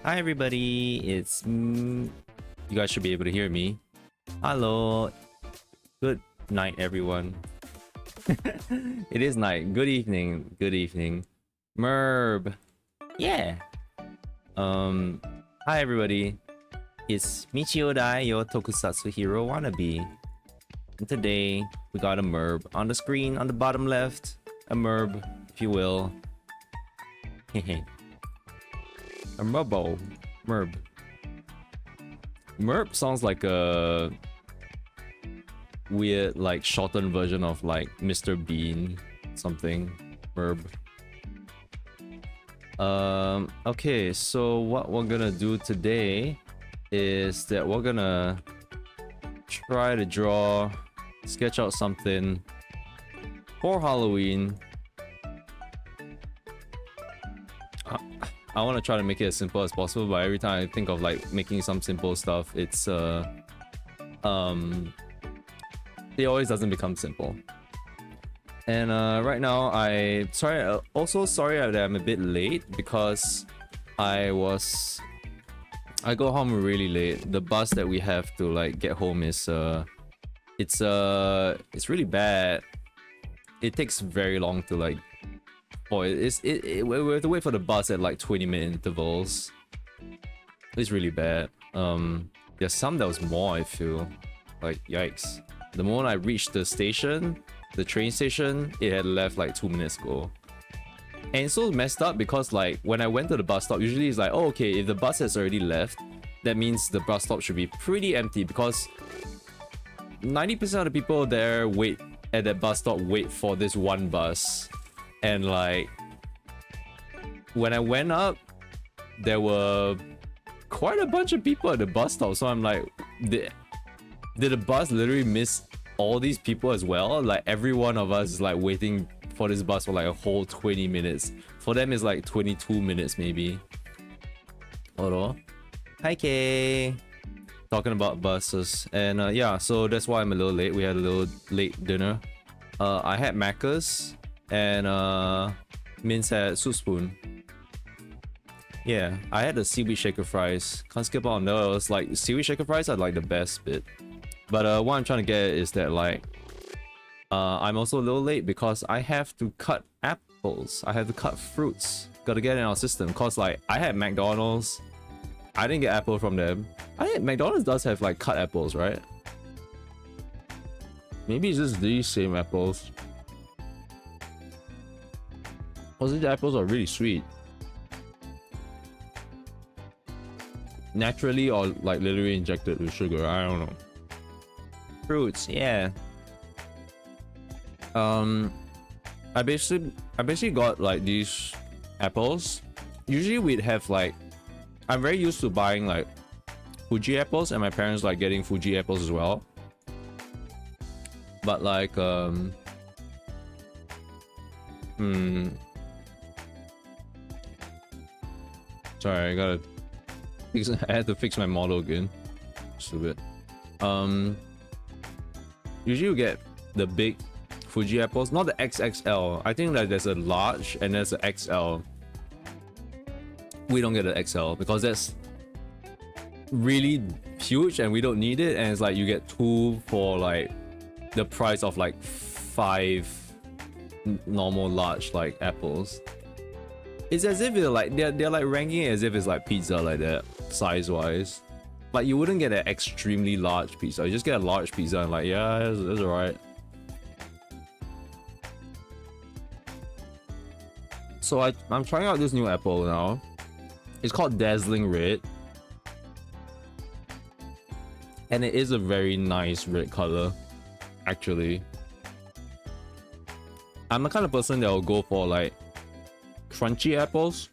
Hi everybody, it's you guys should be able to hear me. Hello, good night everyone. It is night. Good evening. Good evening. Merb. Yeah. Hi everybody. It's Michio Dai, your Tokusatsu hero wannabe. And today we got a Merb on the screen on the bottom left. A Merb, if you will. Hehe. A Merbo. Merb. Merb sounds like a weird, like, shortened version of, like, Mr. Bean. Something. Merb. Okay, so what we're gonna do today is that we're gonna try to sketch out something for Halloween. I want to try to make it as simple as possible, but every time I think of like making some simple stuff, it always doesn't become simple. And right now, also sorry that I'm a bit late because I go home really late. The bus that we have to like get home is it's really bad. It takes very long to like. We have to wait for the bus at like 20-minute intervals. It's really bad. There's some that was more, I feel. Like, yikes. The moment I reached the station, the train station, it had left like 2 minutes ago. And it's so messed up because like, when I went to the bus stop, usually it's like, oh, okay, if the bus has already left, that means the bus stop should be pretty empty because 90% of the people there at that bus stop wait for this one bus. And like, when I went up, there were quite a bunch of people at the bus stop. So I'm like, did the bus literally miss all these people as well? Like, every one of us is like waiting for this bus for like a whole 20 minutes. For them, it's like 22 minutes maybe. Hello. Hi, Kay. Talking about buses. And yeah, so that's why I'm a little late. We had a little late dinner. I had Macca's. And Mince had soup spoon. Yeah, I had the seaweed shaker fries. Can't skip on those. Like, seaweed shaker fries are like the best bit. But what I'm trying to get is that like I'm also a little late because I have to cut apples. I have to cut fruits. Gotta get in our system. Cause like I had McDonald's. I didn't get apple from them. McDonald's does have like cut apples, right? Maybe it's just these same apples. These apples are really sweet. naturally or like literally injected with sugar. I don't know. Fruits, yeah. I basically got like these apples. Usually we'd have like, I'm very used to buying like Fuji apples, and my parents like getting Fuji apples as well. But like sorry, I gotta fix, I had to fix my model again. Just a bit. Usually you get the big Fuji apples, not the XXL. I think that there's a large and there's an XL. We don't get the XL because that's really huge and we don't need it, and it's like you get 2 for like the price of like 5 normal large like apples. It's as if they're like ranking it as if it's like pizza like that, size wise. Like you wouldn't get an extremely large pizza, you just get a large pizza and like, yeah, it's alright. So I'm trying out this new apple now. It's called Dazzling Red. And it is a very nice red color, actually. I'm the kind of person that will go for like crunchy apples.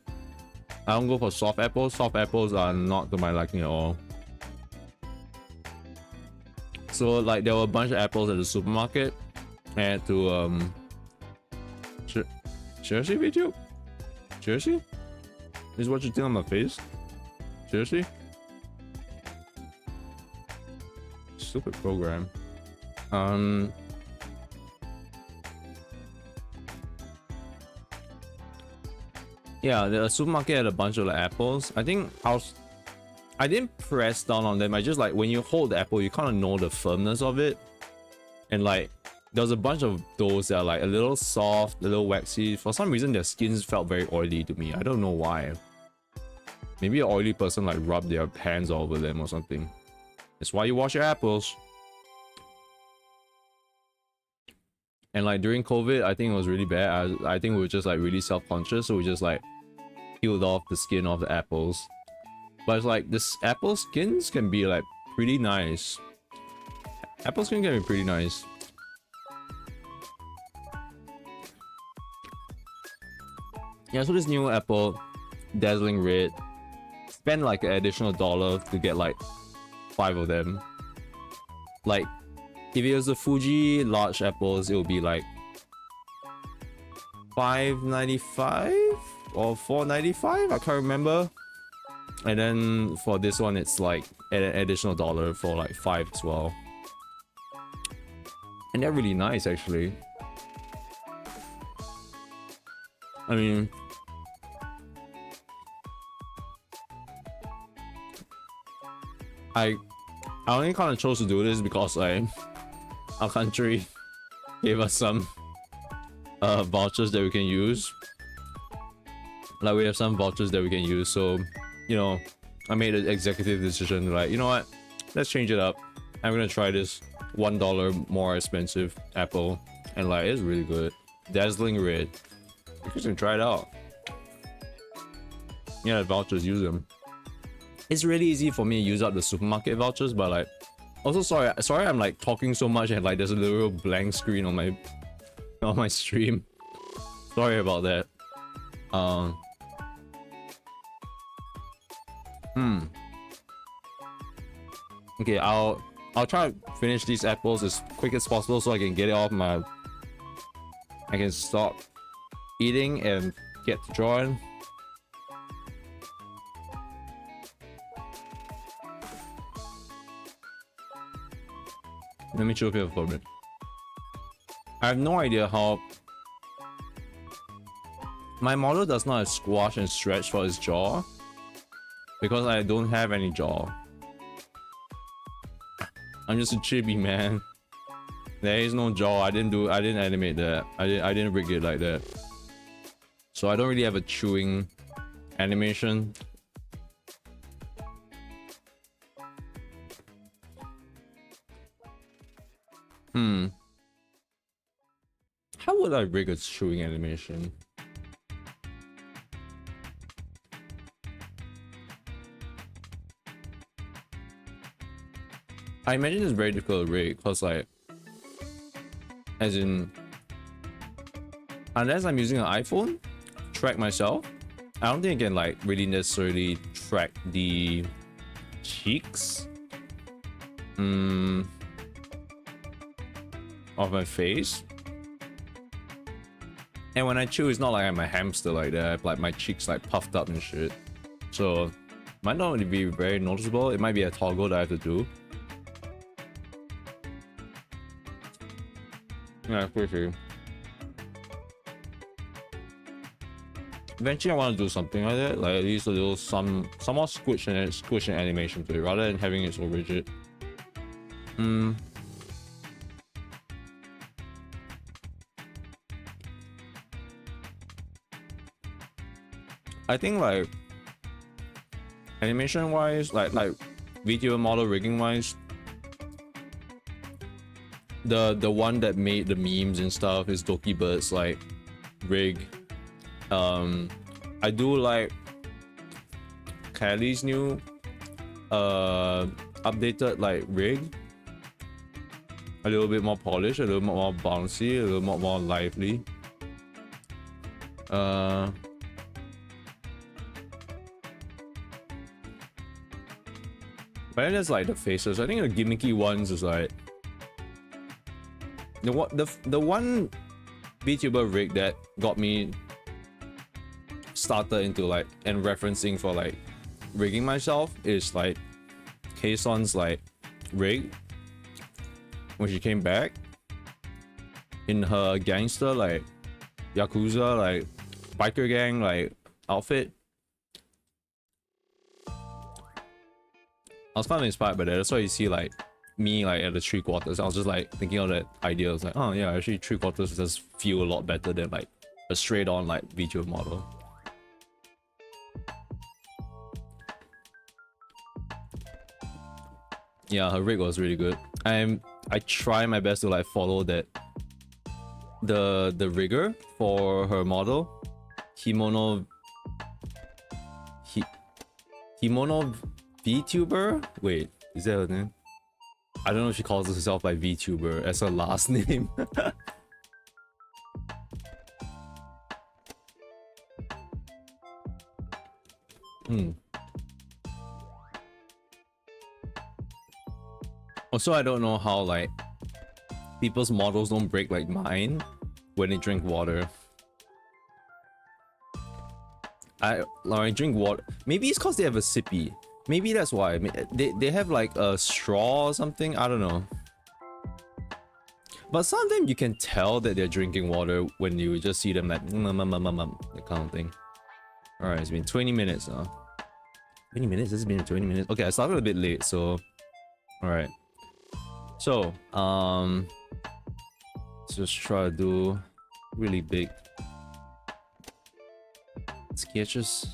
I don't go for soft apples. Soft apples are not to my liking at all. So like there were a bunch of apples at the supermarket. I had to seriously, video? Seriously? This is what you think on my face? Seriously? Stupid program. Yeah, the supermarket had a bunch of like apples. I think I didn't press down on them. I just like, when you hold the apple, you kind of know the firmness of it. And like, there was a bunch of those that are like a little soft, a little waxy. For some reason, their skins felt very oily to me. I don't know why. Maybe an oily person like rubbed their hands all over them or something. That's why you wash your apples. And like during COVID, I think it was really bad. I think we were just like really self-conscious, so we just like peeled off the skin of the apples. But it's like this apple skins can be like pretty nice. Apple skin can be pretty nice. Yeah, so this new apple, Dazzling Red, spend like an additional $1 to get like 5 of them. Like, if it was a Fuji large apples, it would be like $5.95 or $4.95. I can't remember. And then for this one, it's like an additional $1 for like 5 as well. And they're really nice, actually. I mean, I only kind of chose to do this because like our country gave us some vouchers that we can use. Like we have some vouchers that we can use, so you know, I made an executive decision like, you know what, let's change it up. I'm gonna try this $1 more expensive apple, and like it's really good. Dazzling Red. You can try it out. Yeah, vouchers, use them. It's really easy for me to use up the supermarket vouchers, but like, also sorry I'm like talking so much and like there's a little blank screen on my stream. Sorry about that. Okay, I'll try to finish these apples as quick as possible so I can get it off my. I can stop eating and get to drawing. Let me chill here for a bit. I have no idea how. My model does not squash and stretch for its jaw because I don't have any jaw. I'm just a chibi man. There is no jaw. I didn't animate that. I didn't rig it like that. So I don't really have a chewing animation. How would I rig a chewing animation? I imagine it's very difficult to rig because like, as in, unless I'm using an iPhone, track myself, I don't think I can like really necessarily track the cheeks of my face. And when I chew, it's not like I'm a hamster like that. I have like my cheeks like puffed up and shit. So might not really be very noticeable. It might be a toggle that I have to do. Yeah, pretty. Eventually I want to do something like that, like at least a little somewhat squish and animation to it rather than having it so rigid. I think like animation wise, like video model rigging wise, the one that made the memes and stuff is Doki Bird's like rig. I do like Kelly's new updated like rig. A little bit more polished, a little more bouncy, a little more lively. But then there's like the faces. I think the gimmicky ones is like the one VTuber rig that got me started into like and referencing for like rigging myself is like Kayson's like rig when she came back in her gangster like Yakuza like biker gang like outfit. I was kind of inspired by that. That's why you see like me like at the 3/4. I was just like thinking of that idea. I was like, oh yeah, actually 3/4 does feel a lot better than like a straight on like VTuber model. Yeah, her rig was really good. I try my best to like follow that the rigger for her model. Himono VTuber? Wait, is that her name? I don't know if she calls herself like VTuber as her last name. Also, I don't know how like people's models don't break like mine when they drink water. I drink water. Maybe it's because they have a sippy. Maybe that's why. They have like a straw or something. I don't know. But sometimes you can tell that they're drinking water when you just see them like that kind of thing. Alright, it's been 20 minutes now. 20 minutes? This has been 20 minutes. Okay, I started a bit late, so alright. So, let's just try to do really big sketches.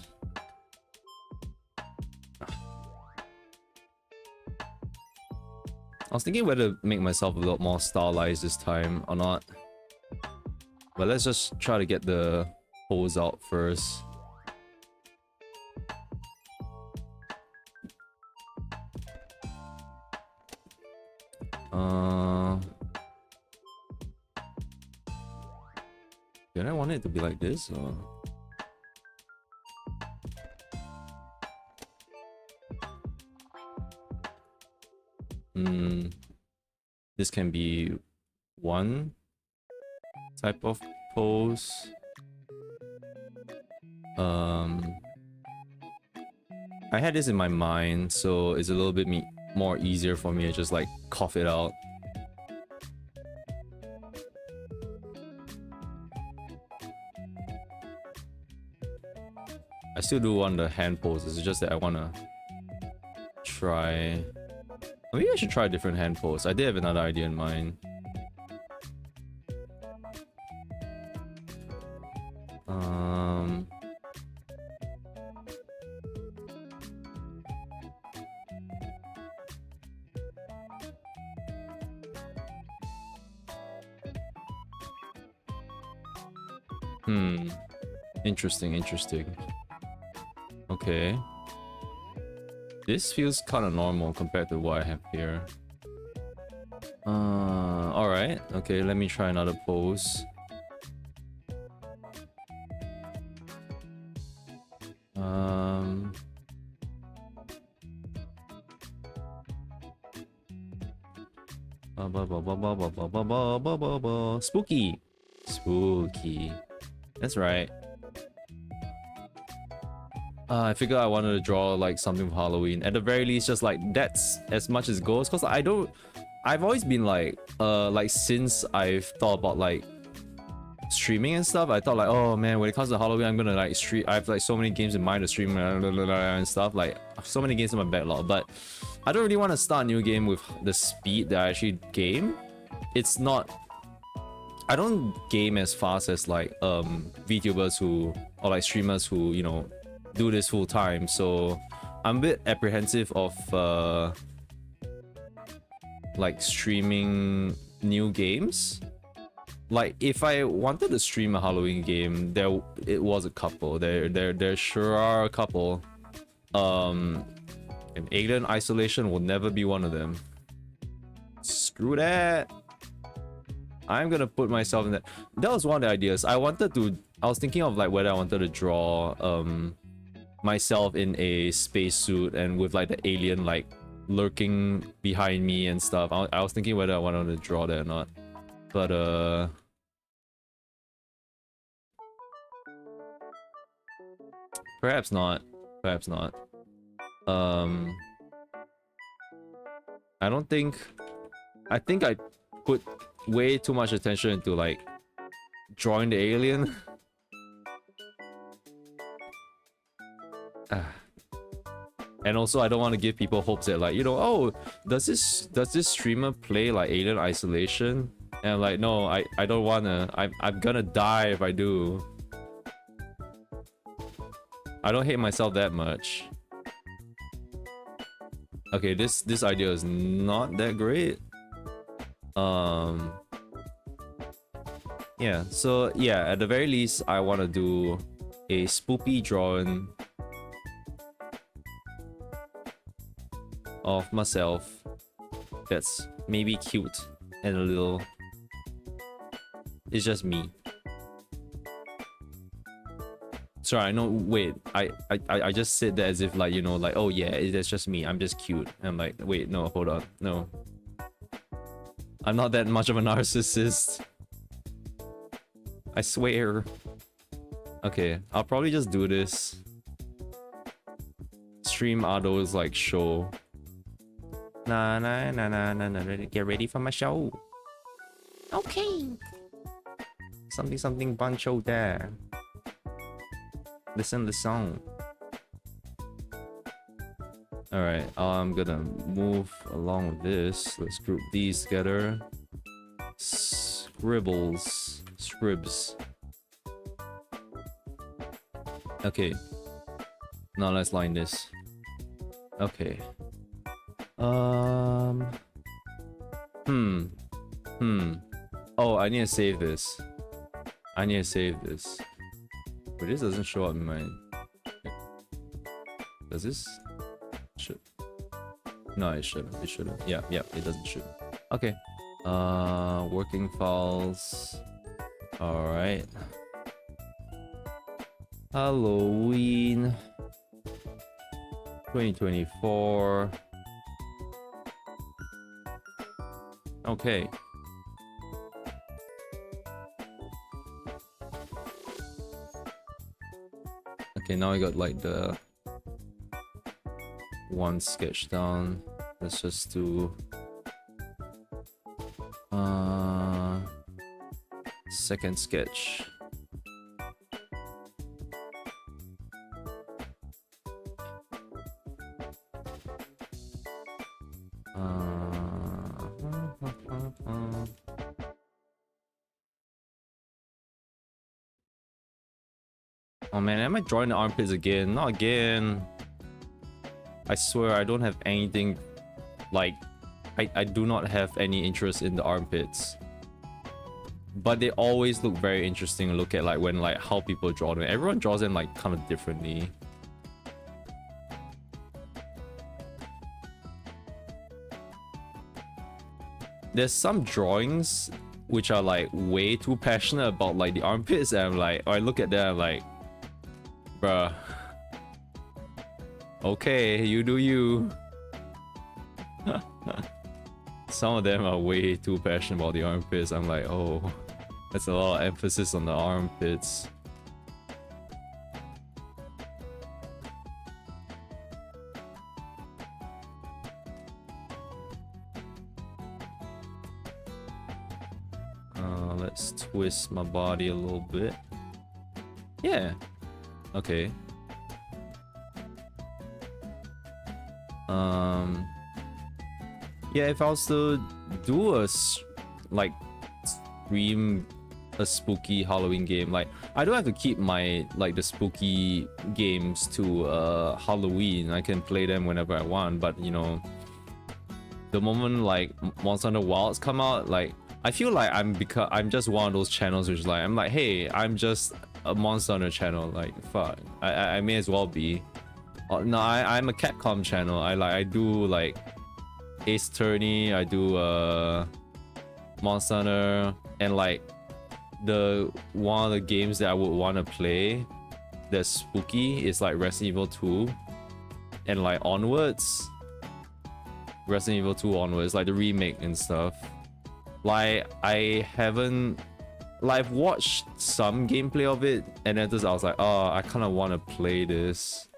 I was thinking whether to make myself a lot more stylized this time or not. But let's just try to get the pose out first. Did I want it to be like this or? This can be one type of pose. I had this in my mind, so it's a little bit more easier for me to just like cough it out. I still do want the hand poses, it's just that I wanna try. Maybe I should try a different hand pose. I did have another idea in mind. Interesting. Okay. This feels kind of normal compared to what I have here. Alright. Okay, let me try another pose. Spooky. Spooky. That's right. I figured I wanted to draw like something for Halloween. At the very least, just like that's as much as goes. Cause I've always been like since I've thought about like streaming and stuff, I thought like, oh man, when it comes to Halloween, I'm gonna like stream. I have like so many games in mind to stream and stuff. Like so many games in my backlog, but I don't really want to start a new game with the speed that I actually game. It's not. I don't game as fast as like VTubers who or like streamers who, you know, do this full time. So I'm a bit apprehensive of like streaming new games. Like if I wanted to stream a Halloween game, it was a couple. There sure are a couple. And Alien Isolation will never be one of them. Screw that. I'm gonna put myself in that. That was one of the ideas. I was thinking of like whether I wanted to draw myself in a spacesuit and with like the alien like lurking behind me and stuff. I was thinking whether I wanted to draw that or not. But perhaps not. Perhaps not. I think I put way too much attention into like drawing the alien. And also I don't want to give people hopes that like, you know, oh, does this streamer play like Alien Isolation? And I'm like, no, I don't wanna. I'm gonna die if I do. I don't hate myself that much. Okay, this idea is not that great. Yeah, so yeah, at the very least, I want to do a spoopy drawing of myself that's maybe cute and a little. It's just me. Sorry, I know. Wait, I just said that as if like, you know, like, oh yeah, that's just me. I'm just cute. And I'm like, wait, no, hold on, no. I'm not that much of a narcissist. I swear. Okay, I'll probably just do this. Stream Ado's like show. Nah, get ready for my show. Okay. Something bancho there. Listen to the song. Alright, I'm gonna move along with this. Let's group these together. Scribbles. Scribs. Okay. Now let's line this. Okay. Oh, I need to save this. But this doesn't show up in my... Does this? Should. No, it shouldn't. It shouldn't. Yeah, it doesn't should. Okay. Working files. Alright. Halloween 2024. Okay. Okay, now I got like the one sketch down. Let's just do second sketch. Oh man, am I drawing the armpits again? Not again. I swear I don't have anything, like, I do not have any interest in the armpits. But they always look very interesting to look at, like when like how people draw them. Everyone draws them like kind of differently. there's some drawings which are like way too passionate about like the armpits, and I'm like, I look at that, I'm like, bruh, okay, you do you. Some of them are way too passionate about the armpits. I'm like, oh, that's a lot of emphasis on the armpits. Let's twist my body a little bit. Yeah. Okay. Yeah, if I was to do a like stream a spooky Halloween game, like I don't have to keep my like the spooky games to Halloween. I can play them whenever I want, but you know, the moment like Monster Hunter Wilds come out, like I feel like I'm just one of those channels which like I'm like, hey, I'm just a Monster Hunter channel, like fuck, I may as well be. No, I'm a Capcom channel. I do like Ace Attorney, I do Monster Hunter, and like the one of the games that I would want to play that's spooky is like Resident Evil 2, and like onwards, Resident Evil 2 onwards, like the remake and stuff. Like I haven't, like I've watched some gameplay of it, and then I was like, oh, I kind of want to play this.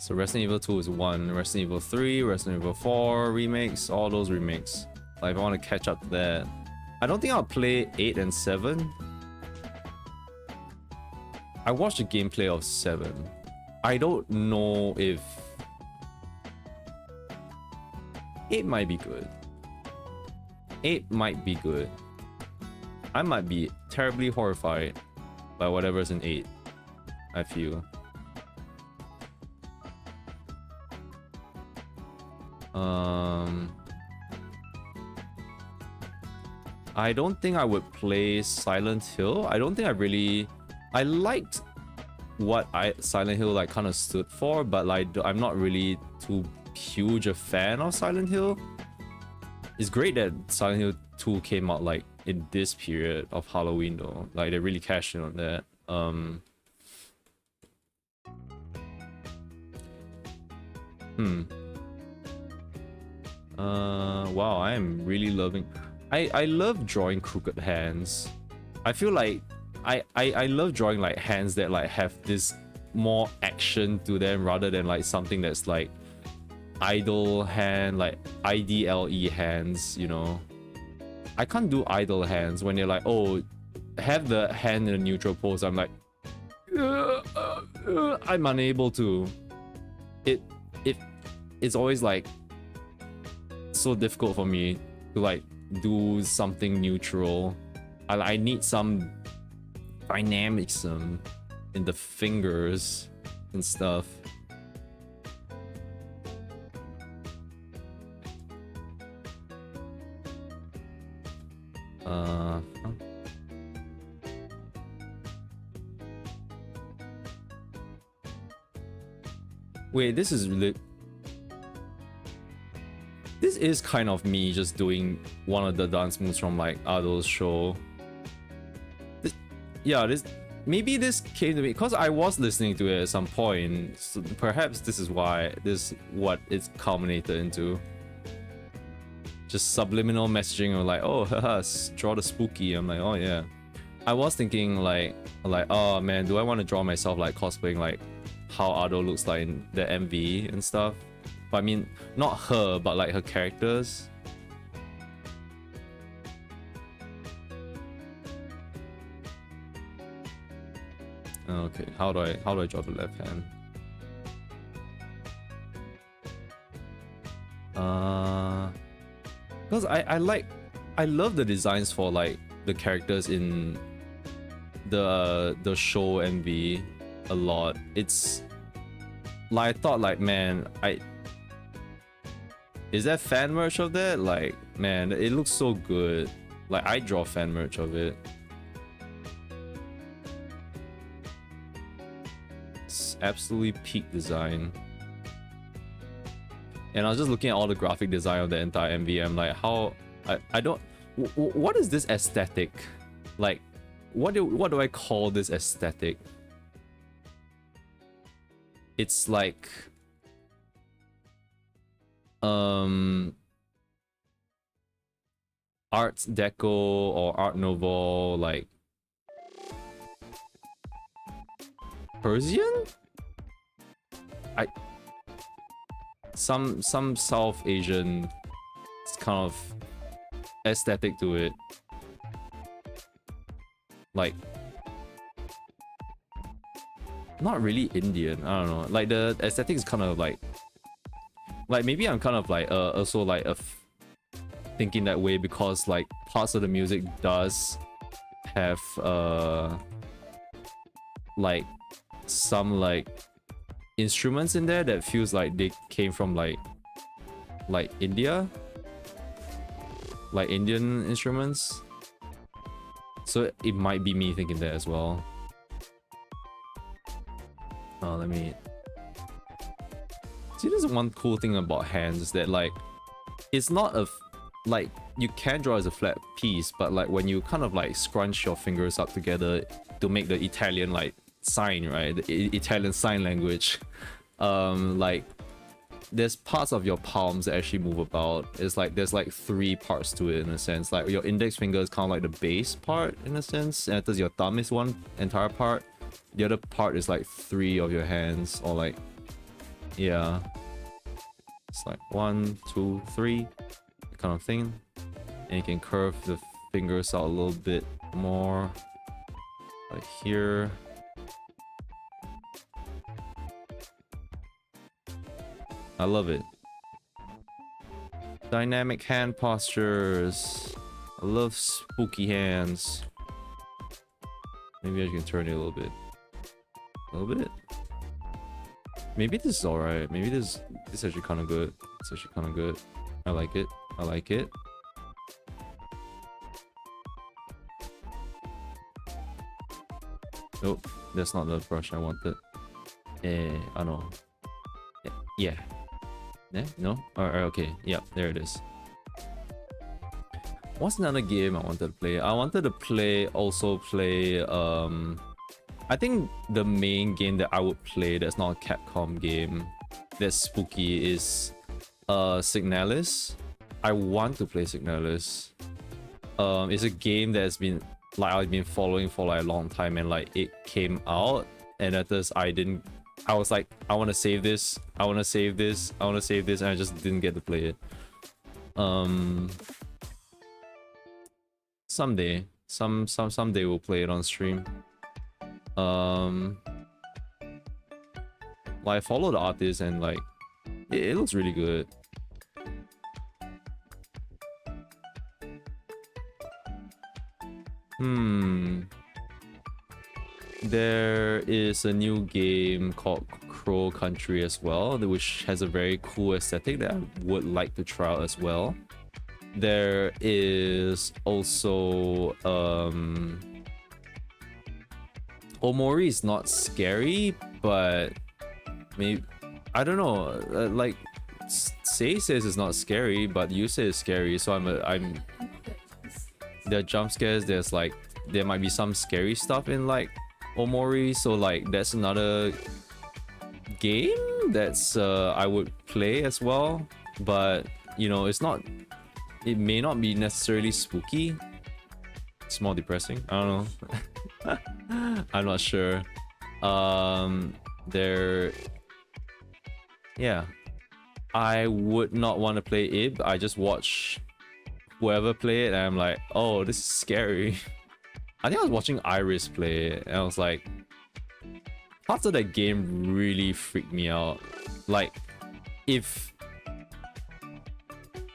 So Resident Evil 2 is 1, Resident Evil 3, Resident Evil 4 remakes, all those remakes. Like if I want to catch up to that. I don't think I'll play 8 and 7. I watched the gameplay of 7. I don't know if 8 might be good. 8 might be good. I might be terribly horrified by whatever's in 8, I feel. I don't think I would play Silent Hill. I don't think I liked what Silent Hill like kind of stood for, but like I'm not really too huge a fan of Silent Hill. It's great that Silent Hill 2 came out like in this period of Halloween though. Like they really cashed in on that. Wow, I am really loving. I love drawing crooked hands. I feel like I love drawing like hands that like have this more action to them rather than like something that's like idle hand, like IDLE hands, you know. I can't do idle hands when they're like, oh, have the hand in a neutral pose. I'm like, I'm unable to. It's always like so difficult for me to like do something neutral. I need some dynamicism in the fingers and stuff. Wait, this is really... This is kind of me just doing one of the dance moves from like Ado's show. Maybe this came to me because I was listening to it at some point. So perhaps this is what it's culminated into. Just subliminal messaging of like, oh, haha, draw the spooky. I'm like, oh yeah. I was thinking like, oh man, do I want to draw myself like cosplaying like how Ado looks like in the MV and stuff? But I mean, not her, but like her characters. Okay, how do I draw the left hand? Because I love the designs for like the characters in the show MV a lot. It's like I thought like, man, is that fan merch of that? Like, man, it looks so good. Like I draw fan merch of it. It's absolutely peak design. And I was just looking at all the graphic design of the entire MV. I'm like, how I don't. What is this aesthetic? Like, what do I call this aesthetic? It's like Art Deco or Art Nouveau, like Persian? Some South Asian kind of aesthetic to it. Like, not really Indian, I don't know. Like the aesthetic is kind of like maybe I'm kind of like also like thinking that way because like parts of the music does have like some like instruments in there that feels like they came from like India, like Indian instruments. So it might be me thinking that as well. Oh, let me see. There's one cool thing about hands is that like it's not like you can draw as a flat piece, but like when you kind of like scrunch your fingers up together to make the Italian like sign, right? The Italian sign language. Like there's parts of your palms that actually move about. It's like there's like 3 parts to it in a sense. Like your index finger is kind of like the base part in a sense, and your thumb is one entire part. The other part is like 3 of your hands, or like, yeah, it's like 1, 2, 3 kind of thing. And you can curve the fingers out a little bit more, like here. I love it. Dynamic hand postures. I love spooky hands. Maybe I can turn it a little bit. A little bit. Maybe this is alright. Maybe this is actually kind of good. It's actually kind of good. I like it. I like it. Nope, that's not the brush I wanted. I know. Yeah. Yeah? No? Alright, okay. Yeah, there it is. What's another game I wanted to play? I wanted to play I think the main game that I would play that's not a Capcom game that's spooky is Signalis. I want to play Signalis. It's a game that's been like I've been following for like a long time, and like it came out and at this I was like, I want to save this, I want to save this, I want to save this, and I just didn't get to play it. Someday we'll play it on stream. Like I follow the artist and like it looks really good. There is a new game called Crow Country as well, which has a very cool aesthetic that I would like to try out as well. There is also Omori is not scary, but maybe I don't know. Like Say says it's not scary, but you say it's scary, so I'm. There are jump scares. There might be some scary stuff in like Omori, so like that's another game that's I would play as well. But you know, it may not be necessarily spooky. It's more depressing. I don't know. I'm not sure. Yeah, I would not want to play it. I just watch whoever play it and I'm like, oh, this is scary. I think I was watching Iris play it and I was like, parts of that game really freaked me out. Like, if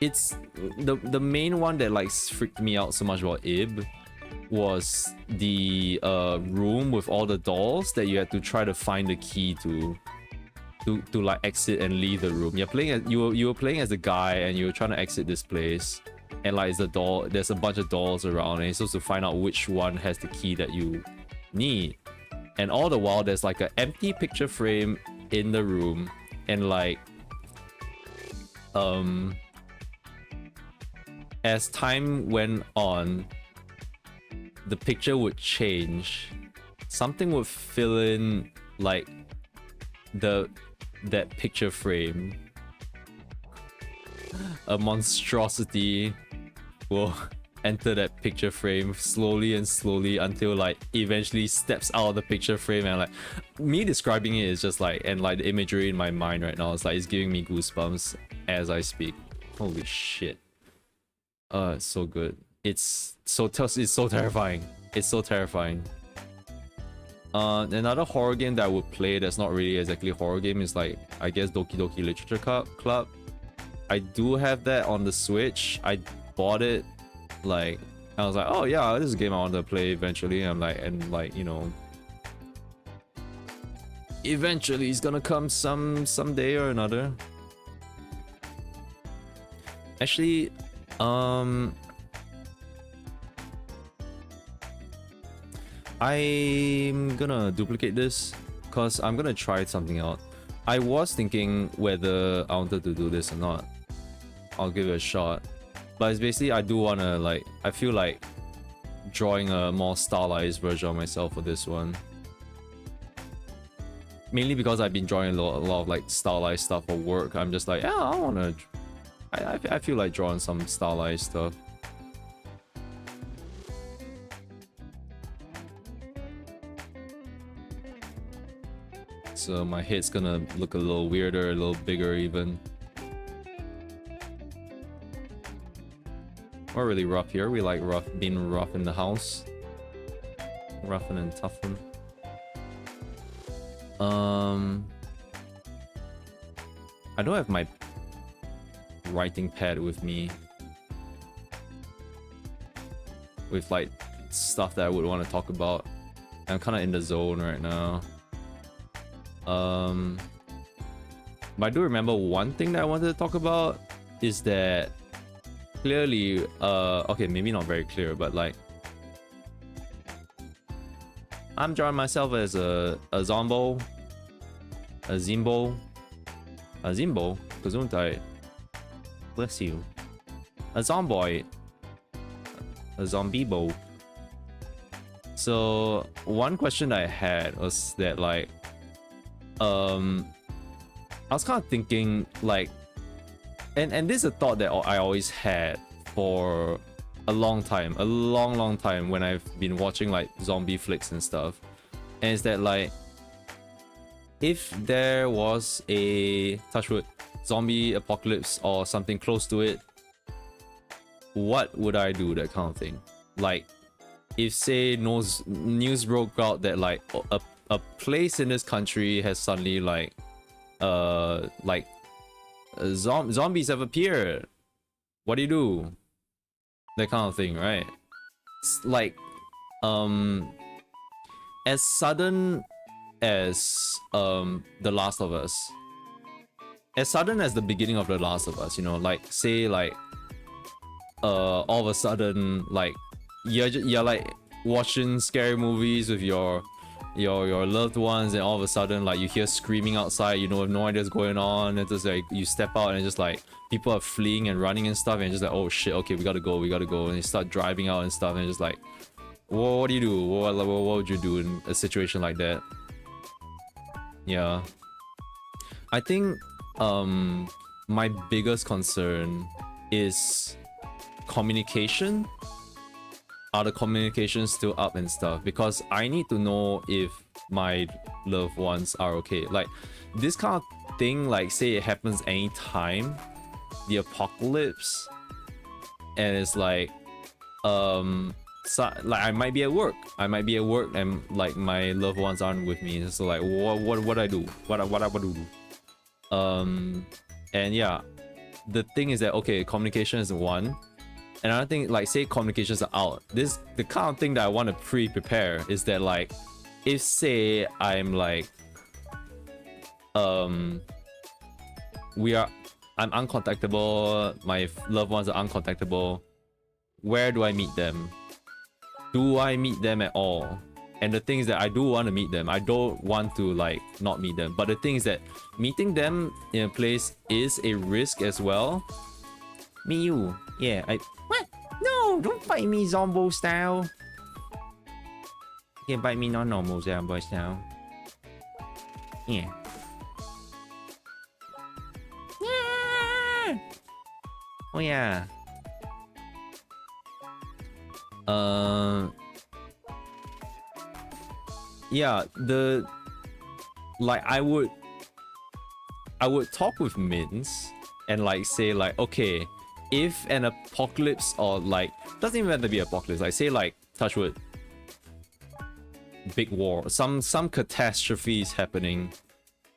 it's the main one that like freaked me out so much about Ib was the room with all the dolls that you had to try to find the key to like exit and leave the room. You're playing you were playing as a guy and you were trying to exit this place, and like there's a bunch of dolls around and you're supposed to find out which one has the key that you need. And all the while there's like an empty picture frame in the room, and like as time went on, the picture would change. Something would fill in like that picture frame. A monstrosity will enter that picture frame slowly and slowly until like eventually steps out of the picture frame, and like me describing it is just like, and like the imagery in my mind right now is like it's giving me goosebumps as I speak. Holy shit. It's so good. It's so terrifying. It's so terrifying. Another horror game that I would play that's not really exactly a horror game is like, I guess, Doki Doki Literature Club. I do have that on the Switch. I bought it, like, I was like, oh yeah, this is a game I want to play eventually. I'm like, and like, you know, eventually it's gonna come someday or another. Actually, I'm gonna duplicate this because I'm gonna try something out. I was thinking whether I wanted to do this or not. I'll give it a shot. But it's basically, I do wanna, like, I feel like drawing a more stylized version of myself for this one. Mainly because I've been drawing a lot of like stylized stuff for work. I'm just like, yeah, I wanna... I feel like drawing some stylized stuff. So my head's gonna look a little weirder, a little bigger even. We're really rough here. We like being rough in the house. Roughen and toughen. I don't have my writing pad with me. With like stuff that I would want to talk about. I'm kind of in the zone right now. But I do remember one thing that I wanted to talk about is that clearly, okay, maybe not very clear, but like, I'm drawing myself as a Zombo, a Zimbo, Gesundheit, bless you, a Zomboid, a Zombiebo. So one question I had was that like, I was kind of thinking like, and this is a thought that I always had for a long time, a long time when I've been watching like zombie flicks and stuff, and it's that like, if there was a, touch wood, zombie apocalypse or something close to it, what would I do? That kind of thing. Like, if say news broke out that like a place in this country has suddenly like zombies have appeared, what do you do? That kind of thing, right? It's like as sudden as The Last of Us, as sudden as the beginning of The Last of Us, you know, like say like all of a sudden like you're like watching scary movies with your loved ones, and all of a sudden like you hear screaming outside, you know, have no idea what's going on, and just like you step out and just like people are fleeing and running and stuff, and just like, oh shit, okay, we gotta go, and you start driving out and stuff, and just like, what do you do? What would you do in a situation like that? Yeah, I think my biggest concern is communication. Are the communications still up and stuff? Because I need to know if my loved ones are okay. Like this kind of thing, like say it happens anytime, the apocalypse, and it's like so, like I might be at work, and like my loved ones aren't with me, so like what I do, what I do. And yeah, the thing is that, okay, communication is one. And another thing, like say communications are out, this the kind of thing that I want to pre-prepare is that like, if say I'm like I'm uncontactable, my loved ones are uncontactable, where do I meet them? Do I meet them at all? And the thing is that I do want to meet them. I don't want to like not meet them. But the thing is that meeting them in a place is a risk as well. Me, you. Yeah, What? No, don't fight me Zombo style. You can bite me not normal Zombo style. Yeah. Yeah. Oh yeah. Yeah, I would talk with Mins and like say like, okay, if an apocalypse or like doesn't even have to be apocalypse, like say like touch wood, big war, some catastrophe is happening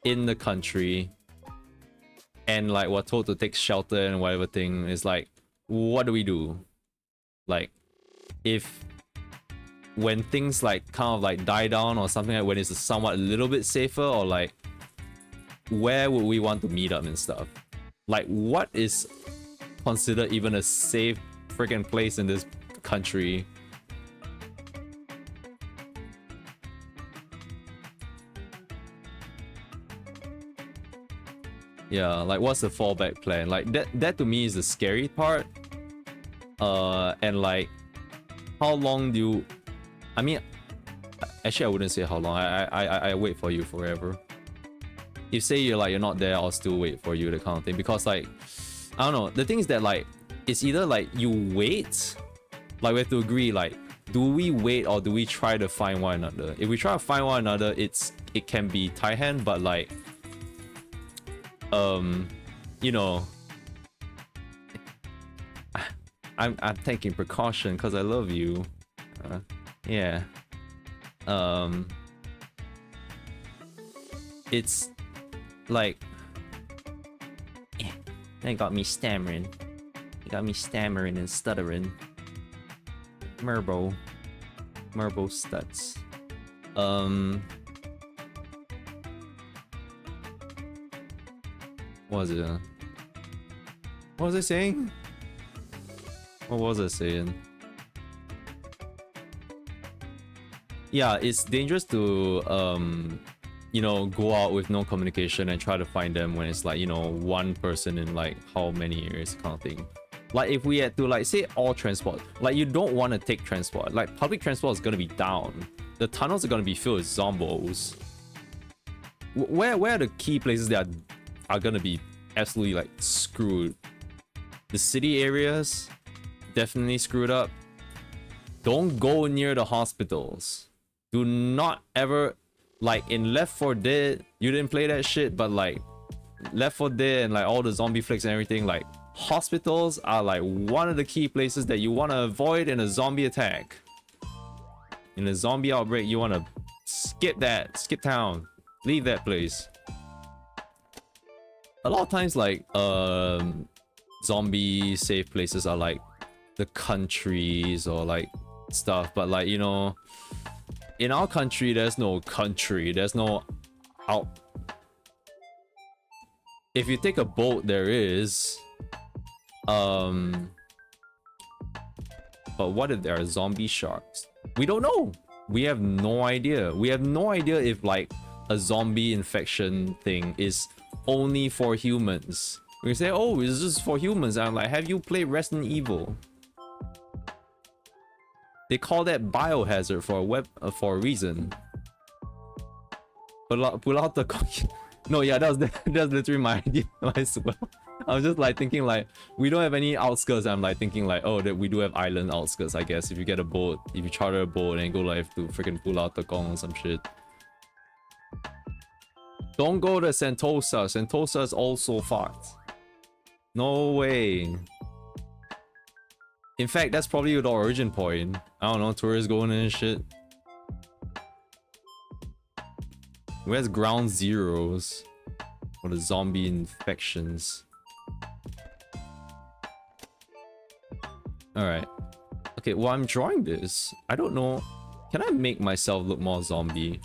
in the country, and like we're told to take shelter and whatever thing is like, what do we do? Like, if when things like kind of like die down or something, like when it's somewhat a little bit safer, or like where would we want to meet up and stuff? Like what is considered even a safe freaking place in this country? Yeah, like what's the fallback plan? Like that to me is the scary part. And like how long do you, I mean, actually I wouldn't say how long. I wait for you forever. If say you're not there, I'll still wait for you, the kind of thing. Because like, I don't know, the thing is that like it's either like you wait, like we have to agree, like do we wait or do we try to find one another? If we try to find one another, it can be tie hand, but like you know, I'm taking precaution because I love you. Yeah. It's like, yeah, they got me stammering. You got me stammering and stuttering. Merbo stuts. What was it? What was I saying? What was I saying? Yeah, it's dangerous to you know, go out with no communication and try to find them when it's like, you know, one person in like how many years kind of thing. Like if we had to like say all transport, like you don't want to take transport. Like public transport is gonna be down. The tunnels are gonna be filled with zombos. Where are the key places that are gonna be absolutely like screwed? The city areas definitely screwed up. Don't go near the hospitals. Do not ever, like in Left 4 Dead, you didn't play that shit, but like Left 4 Dead and like all the zombie flicks and everything, like hospitals are like one of the key places that you want to avoid in a zombie attack. In a zombie outbreak, you want to skip town, leave that place. A lot of times like zombie safe places are like the countries or like stuff, but like, you know, in our country there's no country, there's no out. If you take a boat, there is, but what if there are zombie sharks? We don't know. We have no idea. We have no idea if like a zombie infection thing is only for humans. We say, oh, it's just for humans. I'm like, have you played Resident Evil? They call that biohazard for a reason. Pull out the no, yeah, that's literally my idea as well. I was just like thinking like, we don't have any outskirts. I'm like thinking like, oh, that we do have island outskirts, I guess. If you get a boat, if you charter a boat and go like to freaking pull out the gong or some shit. Don't go to Sentosa. Sentosa is also fucked. No way. In fact, that's probably the origin point. I don't know, tourists going in and shit. Where's ground zeros for the zombie infections? Alright. Okay, well, I'm drawing this. I don't know. Can I make myself look more zombie?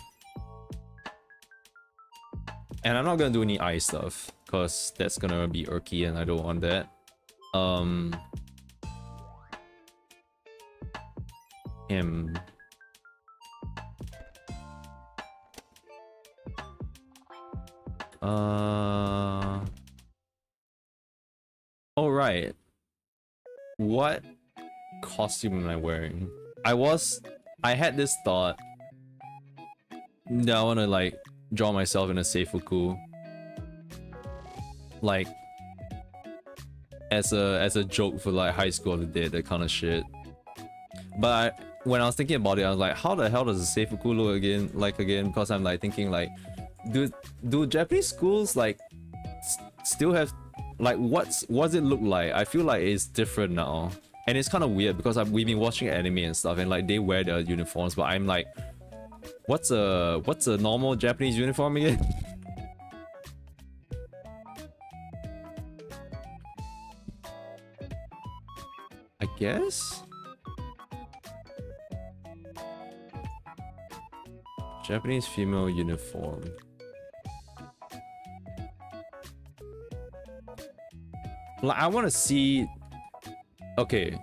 And I'm not gonna do any eye stuff, because that's gonna be irky and I don't want that. Oh right. What costume am I wearing? I had this thought that I want to like draw myself in a Seifuku, like as a joke for like High School of the Dead, that kind of shit. But when I was thinking about it, I was like, how the hell does a Seifuku look again? Because I'm like thinking like, do Japanese schools like still have like what's it look like? I feel like it's different now, and it's kind of weird because we've been watching anime and stuff, and like they wear their uniforms, but I'm like, what's a normal Japanese uniform again? I guess Japanese female uniform. Like I want to see. Okay,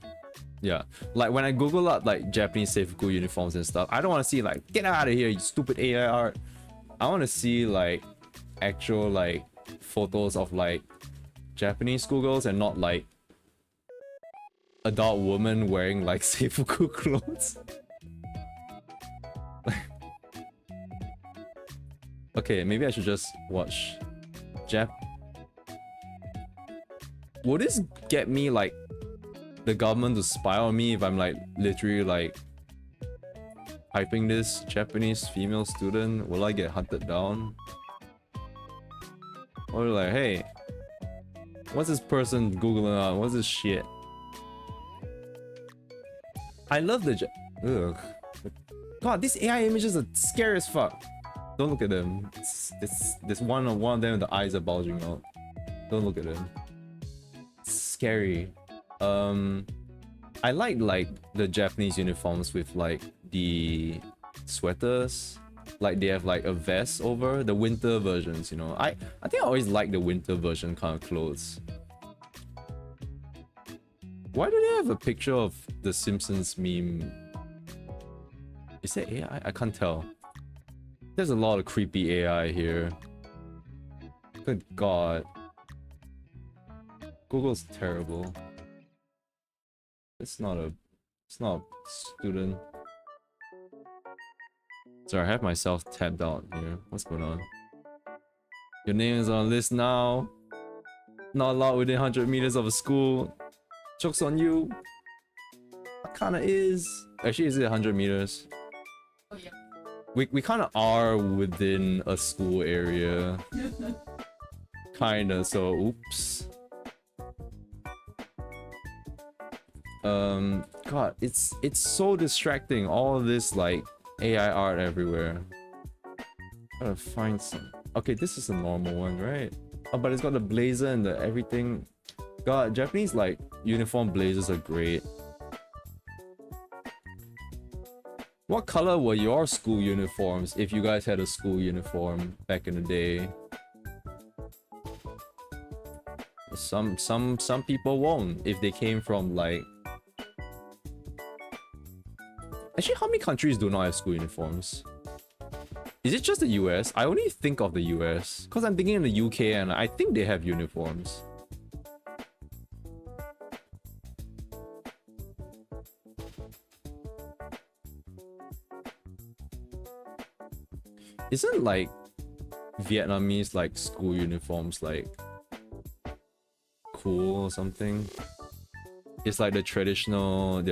yeah. Like when I Google up like Japanese Seifuku uniforms and stuff, I don't want to see like get out of here, you stupid AI art. I want to see like actual like photos of like Japanese schoolgirls and not like adult women wearing like Seifuku clothes. Okay, maybe I should just watch Would this get me like the government to spy on me if I'm like literally like hyping this Japanese female student? Will I get hunted down? Or like, hey, what's this person googling on? What's this shit? I love the ugh. God, these AI images are scary as fuck. Don't look at them. This one of them, the eyes are bulging out. Don't look at them. It's scary. I like the Japanese uniforms with like the sweaters. Like they have like a vest over the winter versions, you know. I think I always like the winter version kind of clothes. Why do they have a picture of the Simpsons meme? Is that AI? I can't tell. There's a lot of creepy AI here. Good God. Google's terrible. It's not a student. Sorry, I have myself tabbed out here. What's going on? Your name is on a list now. Not allowed within 100 meters of a school. Joke's on you. It kinda is. Actually, is it 100 meters? Oh yeah. We kinda are within a school area. Kinda, so oops. God, it's so distracting. All of this like AI art everywhere. Gotta find some. Okay, this is a normal one, right? Oh, but it's got the blazer and the everything. God, Japanese like uniform blazers are great. What color were your school uniforms if you guys had a school uniform back in the day? Some people won't if they came from like. Actually, how many countries do not have school uniforms? Is it just the US? I only think of the US because I'm thinking in the UK and I think they have uniforms. Isn't like Vietnamese like school uniforms like cool or something? It's like their traditional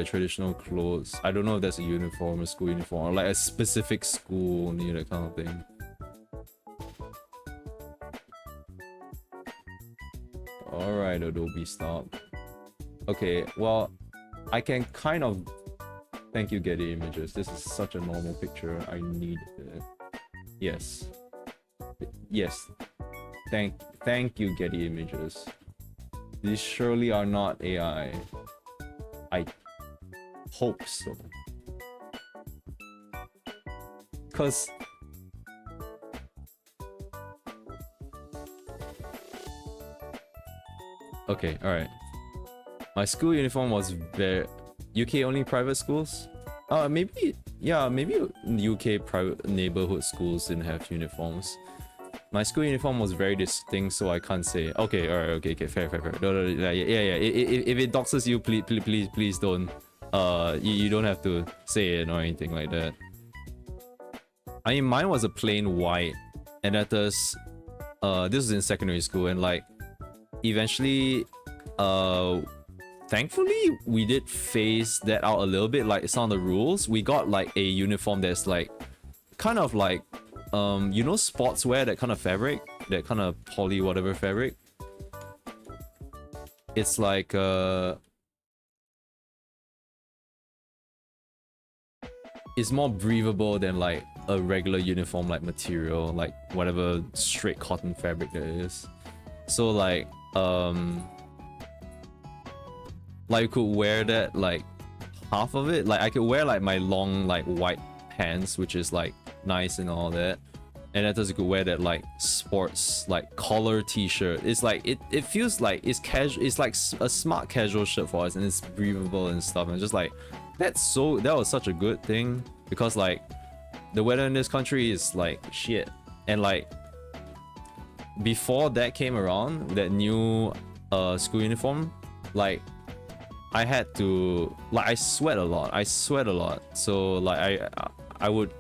clothes. I don't know if that's a uniform, a school uniform, or like a specific school, you know, that kind of thing. Alright, Adobe, stop. Okay, well, I can kind of... Thank you, Getty Images. This is such a normal picture. I need it. Yes. Yes. Thank you, Getty Images. These surely are not AI. I hope so. Cause okay, alright. My school uniform was very UK only private schools? Maybe yeah, maybe UK private neighborhood schools didn't have uniforms. My school uniform was very distinct, so I can't say. Okay, alright, okay, fair. No, yeah. If it doxes you, please don't. You don't have to say it or anything like that. I mean, mine was a plain white, and that is, this was in secondary school, and like, eventually, thankfully, we did phase that out a little bit. Like some of the rules, we got like a uniform that's like, kind of like, you know, sportswear, that kind of fabric, that kind of poly whatever fabric. It's like it's more breathable than like a regular uniform like material, like whatever straight cotton fabric there is. So like you could wear that, like half of it. Like I could wear like my long like white pants, which is like nice and all that, and then you could wear that like sports like collar t-shirt. It's like it feels like it's casual. It's like a smart casual shirt for us, and it's breathable and stuff, and just like that was such a good thing, because like the weather in this country is like shit, and like before that came around, that new school uniform, like I had to, like, I sweat a lot, so like I would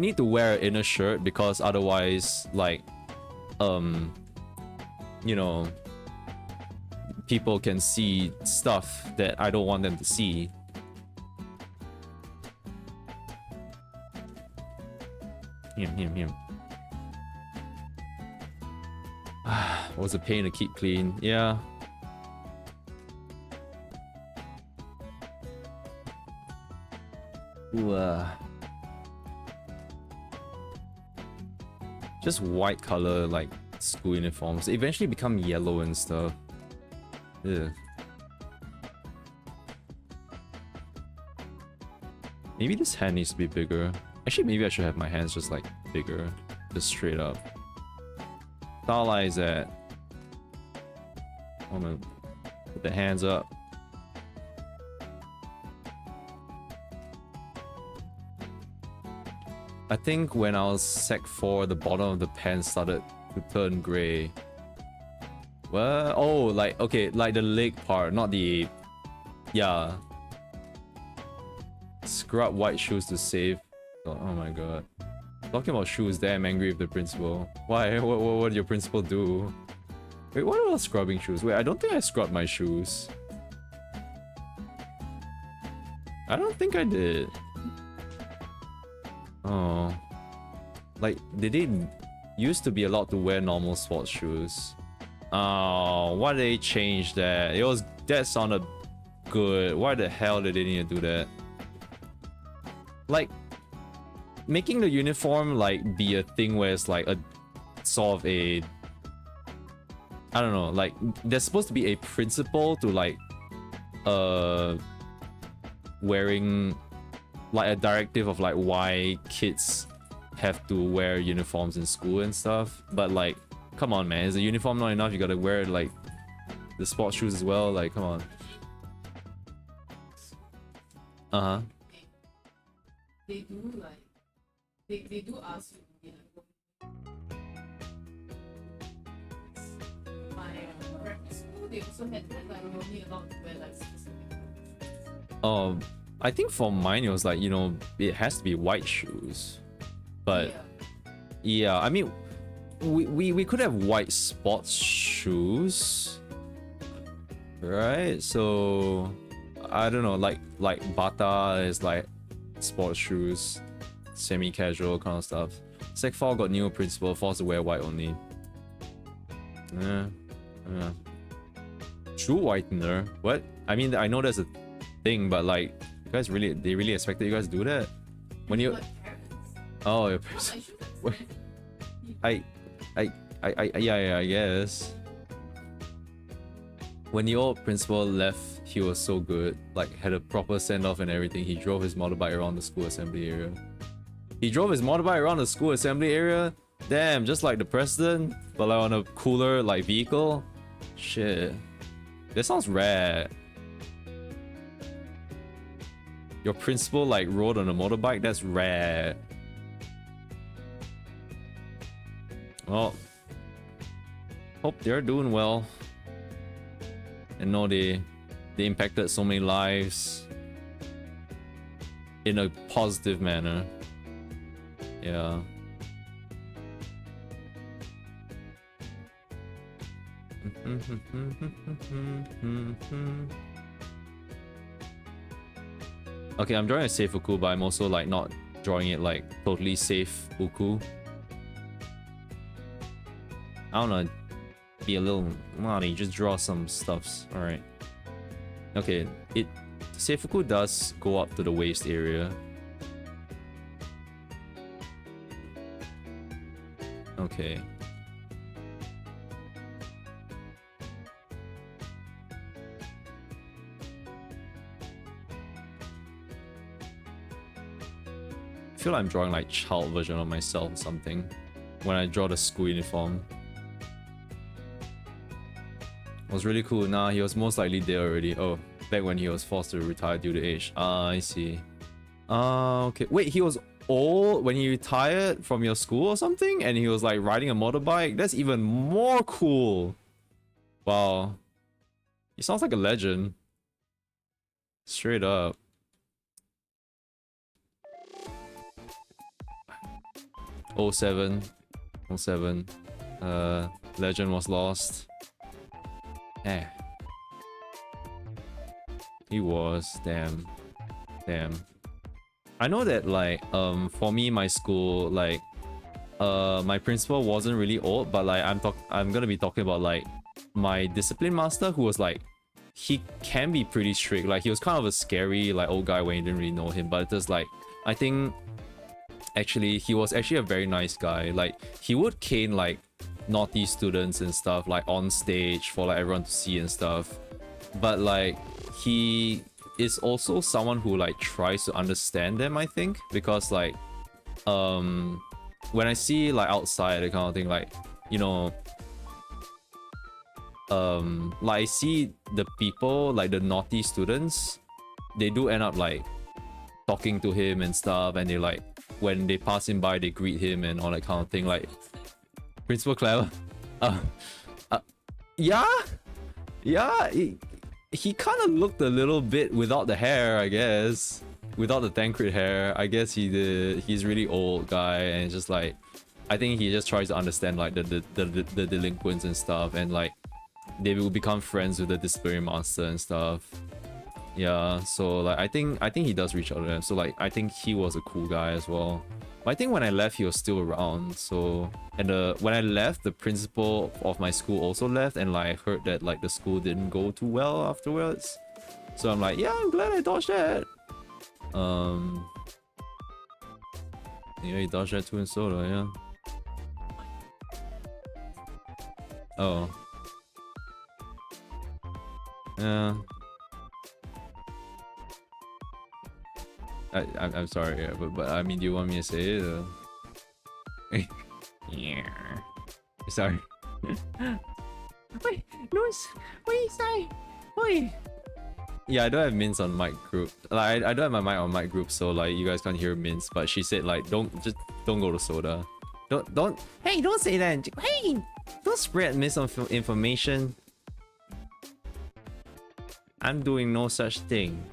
need to wear an inner shirt, because otherwise, like, you know, people can see stuff that I don't want them to see. Him. It was a pain to keep clean, yeah. Ooh, just white color like school uniforms. They eventually become yellow and stuff. Ugh. Maybe this hand needs to be bigger. Actually, maybe I should have my hands just like bigger, just straight up. Stylize that. I'm gonna put the hands up. I think when I was Sec 4, the bottom of the pants started to turn grey. Well, oh, like, okay, like the leg part, not the... Yeah. Scrub white shoes to save. Oh my god. Talking about shoes, damn angry with the principal. Why? What did your principal do? Wait, what about scrubbing shoes? Wait, I don't think I scrubbed my shoes. I don't think I did. Oh. Like, they didn't used to be allowed to wear normal sports shoes. Oh, why did they change that? That sounded good. Why the hell did they need to do that? Like, making the uniform like be a thing where it's like a sort of a, I don't know, like there's supposed to be a principle to like wearing, like a directive of like why kids have to wear uniforms in school and stuff. But like, come on man, is a uniform not enough? You gotta wear like the sports shoes as well, like come on. Uh-huh. They do like they do ask you to be like my primary school, they also had that like you're only allowed to wear like specific. I think for mine it was like, you know, it has to be white shoes. But yeah, I mean we could have white sports shoes, right? So I don't know, like Bata is like sports shoes, semi-casual kind of stuff. Sec 4 got new principal, forced to wear white only. Yeah. Shoe whitener? What? I mean, I know there's a thing, but like, you guys really, they really expected you guys to do that? When you... Oh, your parents... Yeah, I guess. When the old principal left, he was so good. Like, had a proper send-off and everything. He drove his motorbike around the school assembly area. Damn, just like the president, but like on a cooler like vehicle. Shit. That sounds rad. Your principal like rode on a motorbike? That's rad. Well, hope they're doing well. And know they impacted so many lives in a positive manner. Yeah. Okay, I'm drawing a safe Uku, but I'm also like not drawing it like totally safe Uku. I wanna be a little naughty, just draw some stuffs. Alright. Okay, safe Uku does go up to the waist area. Okay. I feel like I'm drawing like child version of myself or something when I draw the school uniform. It was really cool. Nah, he was most likely there already. Oh, back when he was forced to retire due to age. Ah, I see. Okay. Wait, he was old when he retired from your school or something? And he was like riding a motorbike? That's even more cool. Wow. He sounds like a legend. Straight up. Oh 07. Legend was lost. Eh. He was. Damn. I know that like for me, my school, like my principal wasn't really old, but like I'm gonna be talking about like my discipline master, who was like, he can be pretty strict. Like he was kind of a scary like old guy when you didn't really know him, but it's just like, I think actually he was actually a very nice guy. Like he would cane like naughty students and stuff like on stage for like everyone to see and stuff, but like he is also someone who like tries to understand them, I think, because like when I see like outside the kind of thing, like, you know, like I see the people, like the naughty students, they do end up like talking to him and stuff, and they like, when they pass him by, they greet him and all that kind of thing. Like Principal Clever, yeah, he kind of looked a little bit without the hair, I guess, without the Tancred hair. I guess he's really old guy, and it's just like, I think he just tries to understand like the delinquents and stuff, and like they will become friends with the disciplinary master and stuff. Yeah, so like I think he does reach out to them. So like I think he was a cool guy as well. But I think when I left, he was still around. So, and when I left, the principal of my school also left, and like I heard that like the school didn't go too well afterwards. So I'm like, yeah, I'm glad I dodged that. Yeah, you dodged that too in soda, yeah. Oh. Yeah. I'm sorry, yeah, but I mean, do you want me to say it? Yeah. Sorry. Wait, Louis, what do you say? Wait. Yeah, I don't have Mints on mic group. Like, I don't have my mic on mic group, so like you guys can't hear Mints. But she said like, don't go to soda. Don't. Hey, don't say that. Hey, don't spread misinformation. I'm doing no such thing.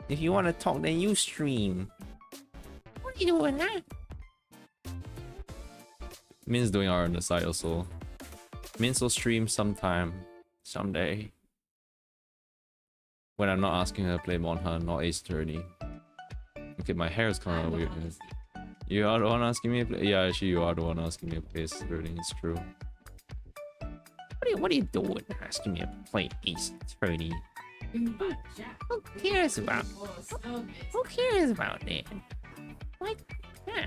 If you want to talk, then you stream. What are you doing, huh? Min's doing art on the side also. Min's will stream someday. When I'm not asking her to play Monhan, not Ace Attorney. Okay, my hair is kind of weird. You are the one asking me to play? Yeah, actually, you are the one asking me to play Ace Attorney. It's true. What are you doing asking me to play Ace Attorney? Who cares about? Who cares about that? What? Huh?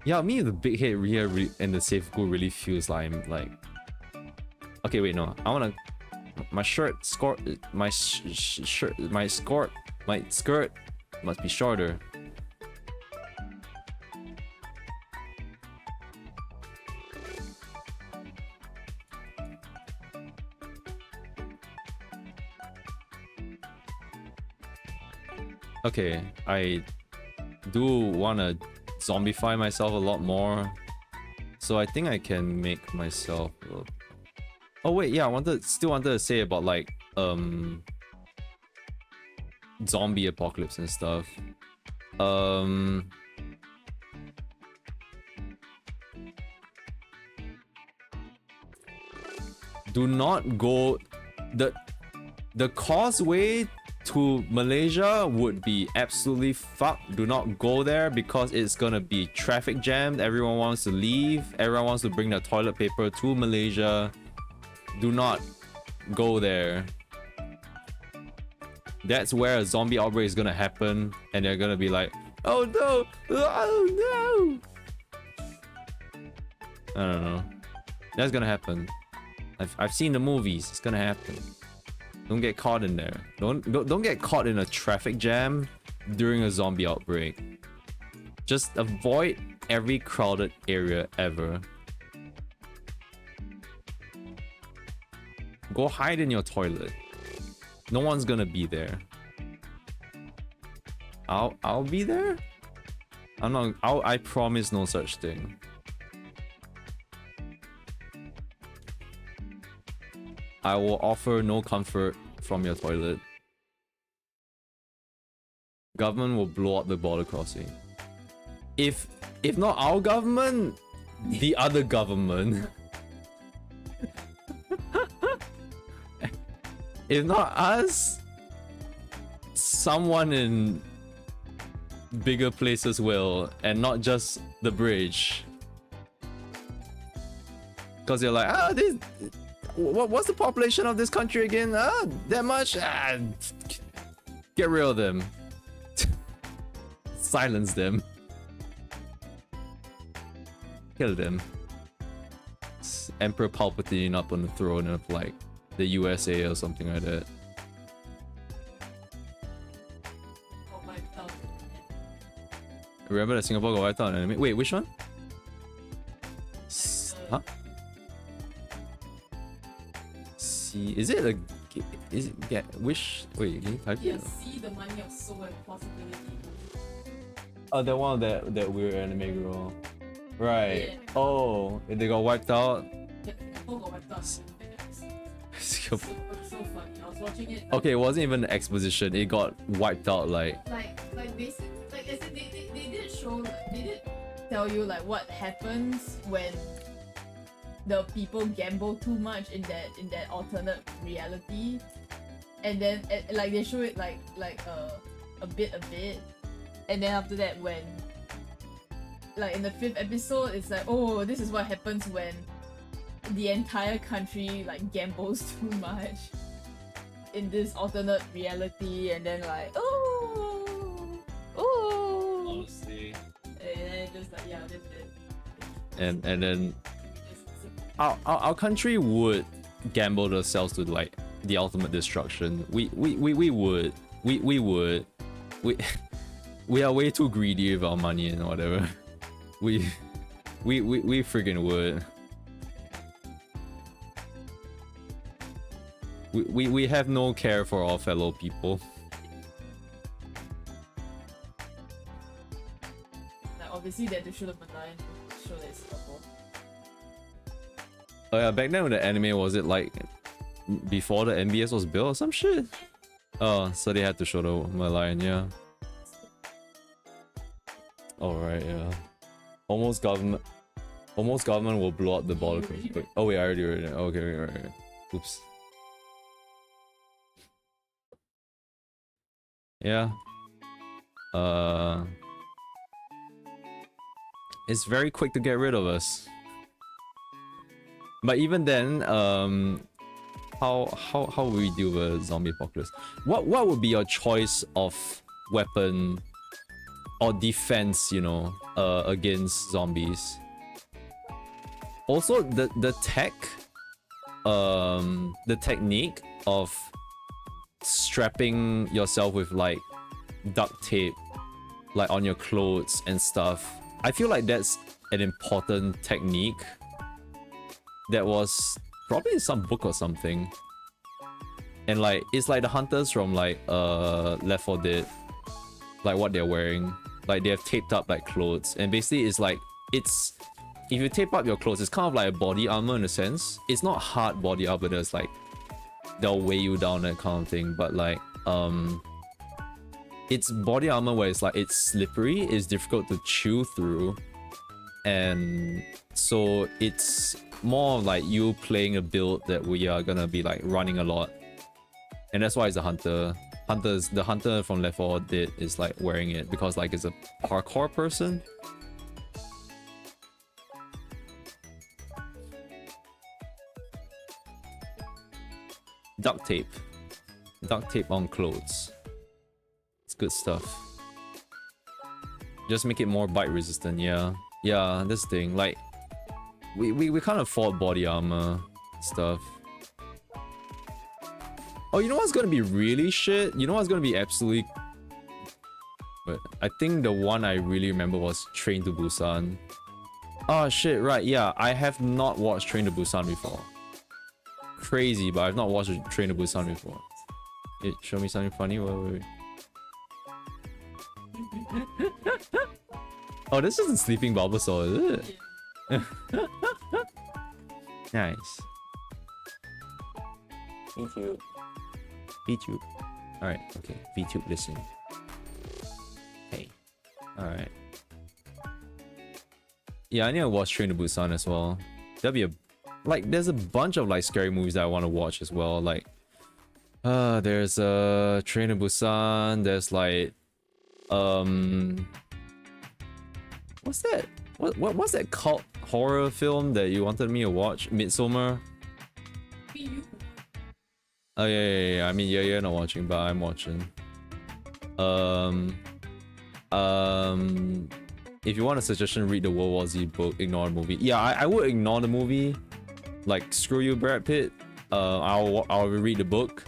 Yeah, me with the big head here and the safe goal really feels like I'm like. Okay, wait, no. I wanna. My shirt skirt. My shirt. My skirt. My skirt must be shorter. Okay, I do want to zombify myself a lot more. So I think I can make myself... Oh wait, yeah, still wanted to say about like, zombie apocalypse and stuff. Do not go... The causeway to Malaysia would be absolutely fucked. Do not go there because it's gonna be traffic jammed. Everyone wants to leave. Everyone wants to bring their toilet paper to Malaysia. Do not go there. That's where a zombie outbreak is gonna happen, and they're gonna be like, oh no, oh no. I don't know. That's gonna happen. I've seen the movies. It's gonna happen. Don't get caught in there. Don't get caught in a traffic jam during a zombie outbreak. Just avoid every crowded area ever. Go hide in your toilet. No one's gonna be there. I'll be there? I'm not. I promise no such thing. I will offer no comfort from your toilet. Government will blow up the border crossing. If not our government, the other government. If not us, someone in bigger places will, and not just the bridge. Because you're like, this... What's the population of this country again? That much? Get rid of them. Silence them. Kill them. It's Emperor Palpatine up on the throne of like the USA or something like that. Remember that Singapore got wiped out in anime? Wait, which one? Huh? Is it a... Is it... Yeah, which... Wait, can you type it? See the money of soul and possibility. Oh, that one, that weird anime girl. Right. Yeah. Oh, they got wiped out? Yeah, Singapore got wiped out. Singapore. So funny. I was watching it. Okay, it wasn't even an exposition. It got wiped out like basically, like I said, they did show, like, they did tell you like what happens when the people gamble too much in that alternate reality, and then like they show it like a bit, and then after that, when like in the 5th episode, it's like, oh, this is what happens when the entire country like gambles too much in this alternate reality, and then like, oh, honestly, and then just like, yeah, that's it. and then our country would gamble themselves to like the ultimate destruction. We would. We are way too greedy with our money and whatever. We friggin' would. We have no care for our fellow people. Like, obviously they had to show the Malayan to show that it's Singapore. Oh yeah, back then when the anime, was it like before the MBS was built or some shit? Oh, so they had to show the Malayan, yeah. Alright, yeah. Almost government will blow up the border. Oh wait, I already read it. Okay, right. Oops. Yeah. It's very quick to get rid of us. But even then, how will we deal with a zombie apocalypse? What would be your choice of weapon or defense, you know, against zombies? Also, the technique of strapping yourself with like duct tape, like on your clothes and stuff. I feel like that's an important technique that was probably in some book or something. And like, it's like the hunters from like Left 4 Dead. like what they're wearing. Like they have taped up like clothes, and basically it's like it's if you tape up your clothes, it's kind of like a body armor in a sense. It's not hard body armor, there's like they'll weigh you down, that kind of thing, but like it's body armor where it's like it's slippery, it's difficult to chew through, and so it's more like you playing a build that we are gonna be like running a lot, and that's why it's a hunter. The hunter from Left 4 Dead is like wearing it because like it's a parkour person. Duct tape on clothes. It's good stuff. Just make it more bite resistant. Yeah, this thing, like we can't afford body armor stuff. Oh, you know what's gonna be really shit? You know what's gonna be absolutely... But I think the one I really remember was Train to Busan. Oh shit, right, yeah. I have not watched Train to Busan before. Crazy, but I've not watched Train to Busan before. It show me something funny? Wait. Oh, this isn't Sleeping Bulbasaur, is it? Nice. VTube. Alright, okay. VTube, listen. Hey. Alright. Yeah, I need to watch Train to Busan as well. That'll be a... Like, there's a bunch of like scary movies that I want to watch as well. Like, there's Train to Busan. There's like, what's that? What's that cult horror film that you wanted me to watch? Midsommar. Oh yeah. I mean, you're not watching, but I'm watching. If you want a suggestion, read the World War Z book. Ignore the movie. Yeah, I would ignore the movie. Like, screw you, Brad Pitt. I'll read the book.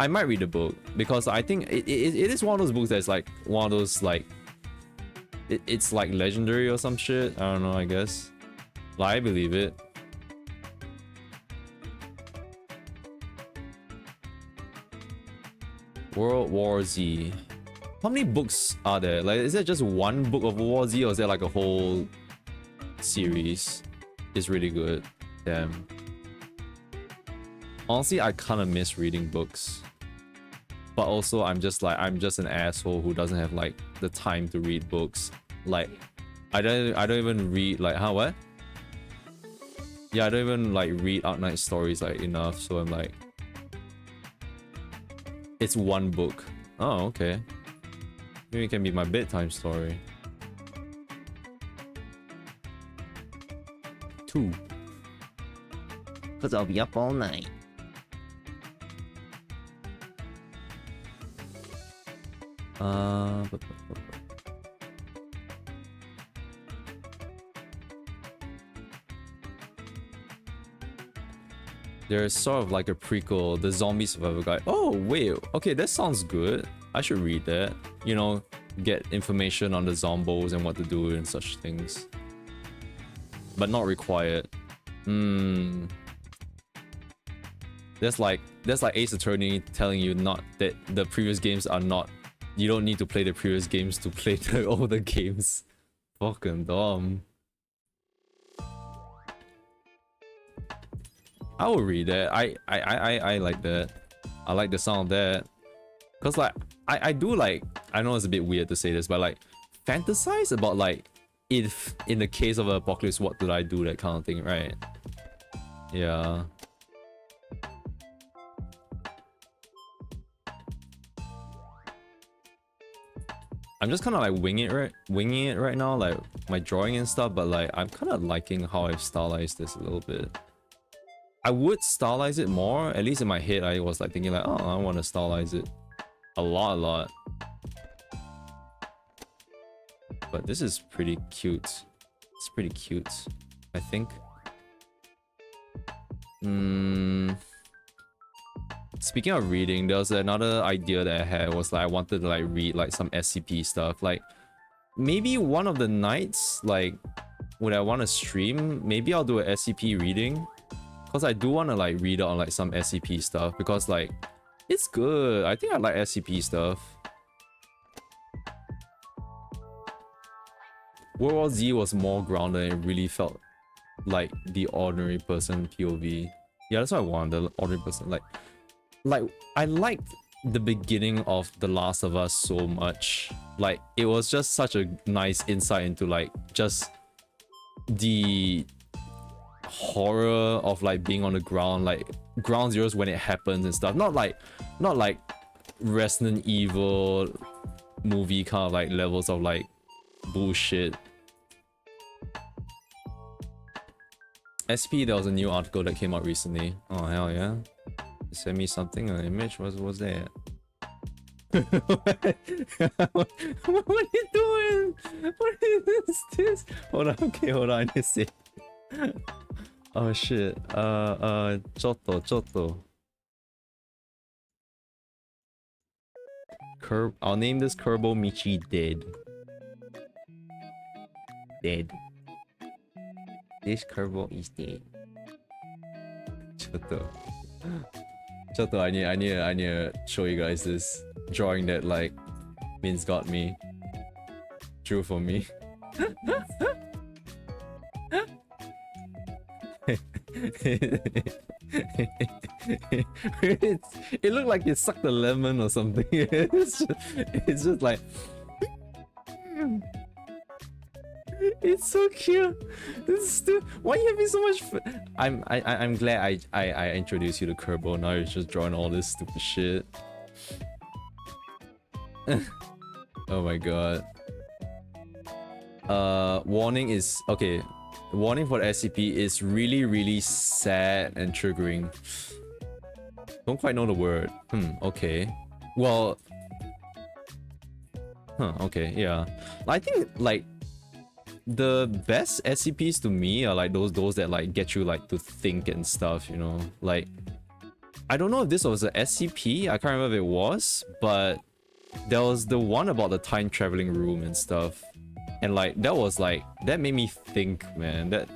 I might read the book because I think it is one of those books that's like one of those like it's like legendary or some shit. I don't know. I guess. Like, I believe it. World War Z. How many books are there? Like, is there just one book of World War Z, or is there like a whole series? It's really good. Damn. Honestly, I kind of miss reading books. But also, I'm just an asshole who doesn't have like the time to read books. Like, I don't even read like, huh, what? Yeah, I don't even like read Out Night stories like enough, so I'm like, it's one book. Oh, okay. Maybe it can be my bedtime story. 2. Cause I'll be up all night. There's sort of like a prequel, the Zombie Survival Guide. Oh, wait. Okay, that sounds good. I should read that. You know, get information on the zombos and what to do and such things. But not required. That's like Ace Attorney telling you not that the previous games are not... You don't need to play the previous games to play the older games. Fucking dumb. I will read that. I like that. I like the sound of that. Cause like I do like, I know it's a bit weird to say this, but like fantasize about like, if in the case of an apocalypse, what did I do, that kind of thing, right? Yeah. I'm just kind of like winging it right now, like my drawing and stuff, but like I'm kind of liking how I've stylized this a little bit. I would stylize it more, at least in my head I was like thinking like, oh, I want to stylize it a lot. But this is pretty cute. It's pretty cute, I think. Speaking of reading, there was another idea that I had, was like I wanted to like read like some SCP stuff. Like maybe one of the nights, like when I want to stream, maybe I'll do an SCP reading. Because I do want to like read on like some SCP stuff, because like it's good. I think I like SCP stuff. World War Z was more grounded and it really felt like the ordinary person POV. Yeah, that's what I want, the ordinary person. Like I liked the beginning of The Last of Us so much. Like it was just such a nice insight into like just the horror of like being on the ground, like ground zeros when it happens and stuff. Not like Resident Evil movie kind of like levels of like bullshit. SP, there was a new article that came out recently. Oh hell yeah. Send me something, an image. What was that? what are you doing? What is this? Hold on, okay, hold on, I need to see. Oh shit. Chotto. I'll name this Kurbo Michi Dead. Dead. This Kurbo is dead. Chotto, I need to show you guys this drawing that like Min's got me. Drew for me. It looked like it sucked a lemon or something. It's just like it's so cute. Why are you having so much fun? I'm glad I introduced you to Kurbo. Now you're just drawing all this stupid shit. Oh my god. Warning is okay. Warning for the SCP is really sad and triggering. Don't quite know the word. Okay. Well. Okay, yeah. I think like the best SCPs to me are like those that like get you like to think and stuff, you know? Like I don't know if this was a SCP, I can't remember if it was, but there was the one about the time traveling room and stuff. And like that made me think, man. That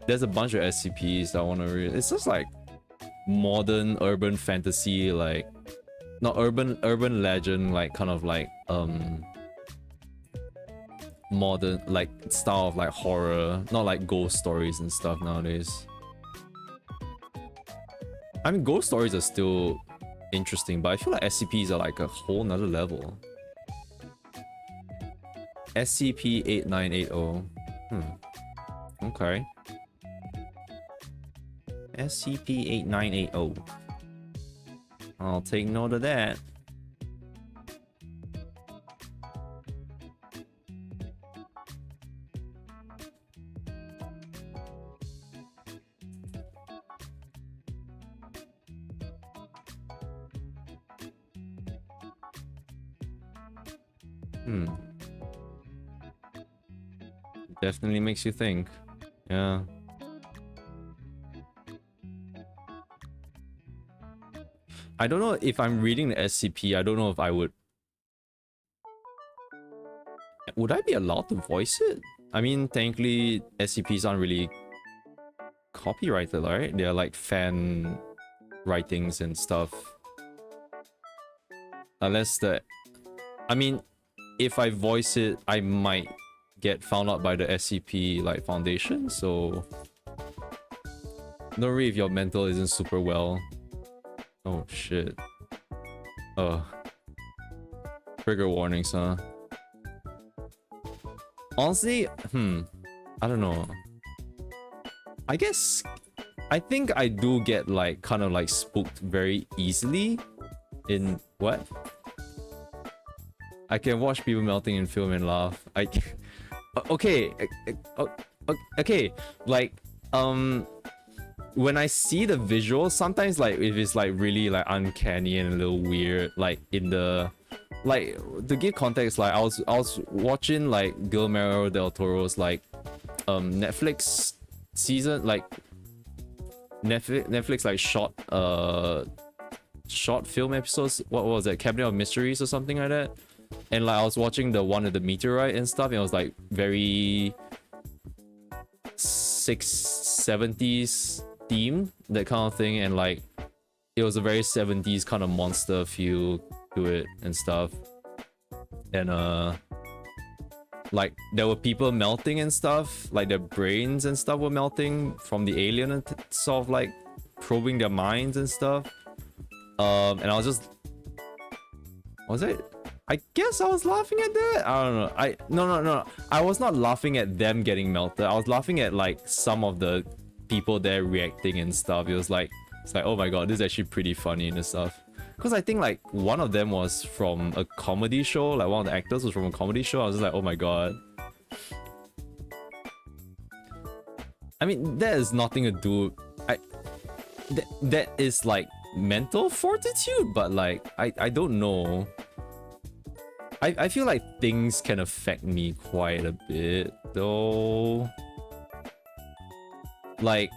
there's a bunch of SCPs I want to read. It's just like modern urban fantasy, like not urban legend, like kind of like modern like style of like horror, not like ghost stories and stuff nowadays. I mean, ghost stories are still interesting, but I feel like SCPs are like a whole nother level. SCP-8980. Okay. SCP-8980. I'll take note of that. Definitely makes you think. Yeah. I don't know if I'm reading the SCP. I don't know if I would I be allowed to voice it? I mean, technically SCPs aren't really copyrighted, right? They're like fan writings and stuff. Unless I mean, if I voice it, I might get found out by the SCP like foundation, so don't worry if your mental isn't super well. Oh shit. Trigger warnings, huh? Honestly, I don't know. I think I do get like kind of like spooked very easily in what? I can watch people melting in film and laugh. Okay, like when I see the visual, sometimes like if it's like really like uncanny and a little weird, like in the like to give context, like I was watching like Guillermo del Toro's like Netflix season, like Netflix like short film episodes. What was that? Cabinet of Mysteries or something like that. And like I was watching the one with the meteorite and stuff, and it was like very 70s theme, that kind of thing, and like it was a very 70s kind of monster feel to it and stuff. And like there were people melting and stuff, like their brains and stuff were melting from the alien and sort of like probing their minds and stuff. And I was just, was it? I guess I was laughing at that. I don't know. No. I was not laughing at them getting melted. I was laughing at like some of the people there reacting and stuff. It's like, oh my god, this is actually pretty funny and stuff. Because I think like one of them was from a comedy show. Like one of the actors was from a comedy show. I was just like, oh my god. I mean, that has nothing to do. That is like mental fortitude, but like I don't know. I feel like things can affect me quite a bit though. Like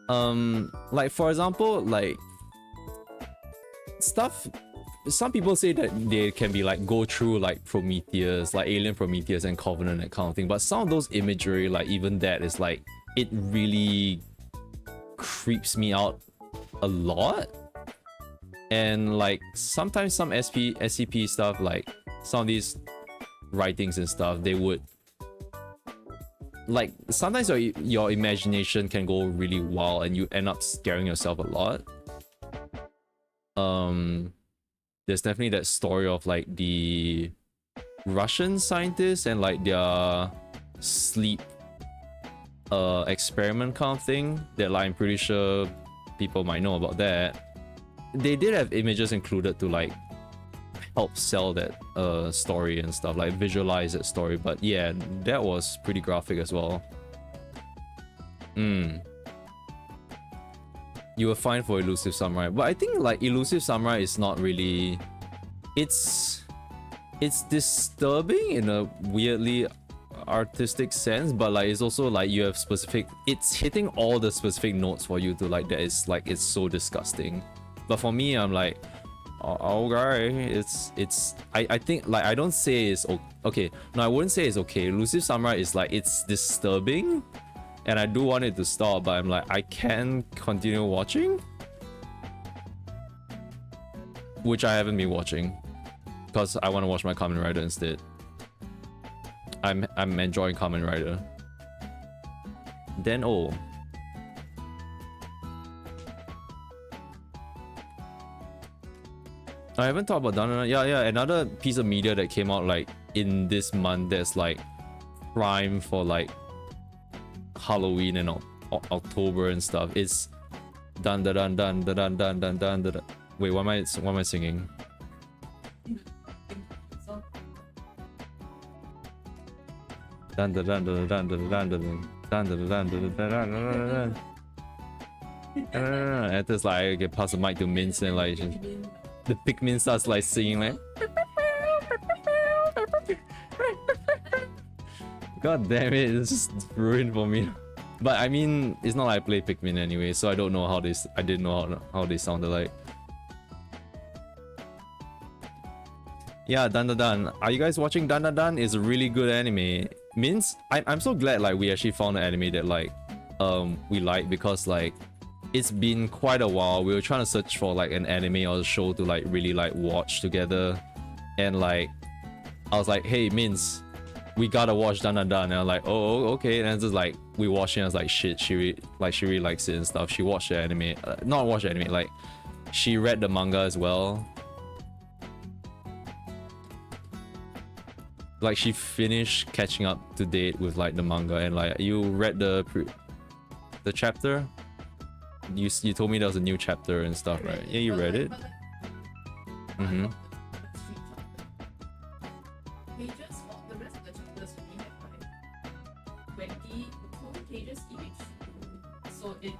for example, like stuff, some people say that they can be like go through like Prometheus, like Alien Prometheus and Covenant, that kind of thing, but some of those imagery, like even that is like, it really creeps me out a lot. And like sometimes some SCP stuff, like some of these writings and stuff, they would like, sometimes your imagination can go really wild and you end up scaring yourself a lot. There's definitely that story of like the Russian scientists and like their sleep experiment kind of thing that like, I'm pretty sure people might know about that. They did have images included to like help sell that story and stuff, like visualize that story, but yeah, that was pretty graphic as well. You were fine for Elusive Samurai, but I think like Elusive Samurai is not really, it's disturbing in a weirdly artistic sense, but like it's also like you have specific, it's hitting all the specific notes for you to like, that is like, it's so disgusting. But for me, I'm like, okay, I think like, I don't say it's okay. No, I wouldn't say it's okay. Elusive Samurai is like, it's disturbing and I do want it to stop, but I'm like, I can continue watching, which I haven't been watching because I want to watch my Kamen Rider instead. I'm enjoying Kamen Rider. Then I haven't talked about Danana. Yeah, another piece of media that came out like in this month that's like prime for like Halloween and October and stuff. It's dun dun dun dun dun dun dun dun dun dun. Wait, what am I singing? Dun dun dun dun dun dun dun dun dun dun dun dun dun. And it's like I get past the mic to Mince and like the Pikmin starts like singing like. God damn it, it's just ruined for me. But I mean, it's not like I play Pikmin anyway, so I don't know how this. I didn't know how they sounded like. Yeah, Dan Dan Dan. Are you guys watching Dan Dan Dan? It's a really good anime. Means I'm so glad like we actually found an anime that like we like, because like it's been quite a while. We were trying to search for like an anime or a show to like really like watch together, and like I was like, hey Mince, we gotta watch Dan Dan Dan. And I'm like, oh okay. And it's just like we watched it. And I was like, shit, she really likes it and stuff. She watched the anime, not watched the anime, like she read the manga as well. Like she finished catching up to date with like the manga, and like you read the chapter. You told me there was a new chapter and stuff, right? Yeah, you read it. Mm-hmm. The rest of the chapters only have like 20 pages each, so it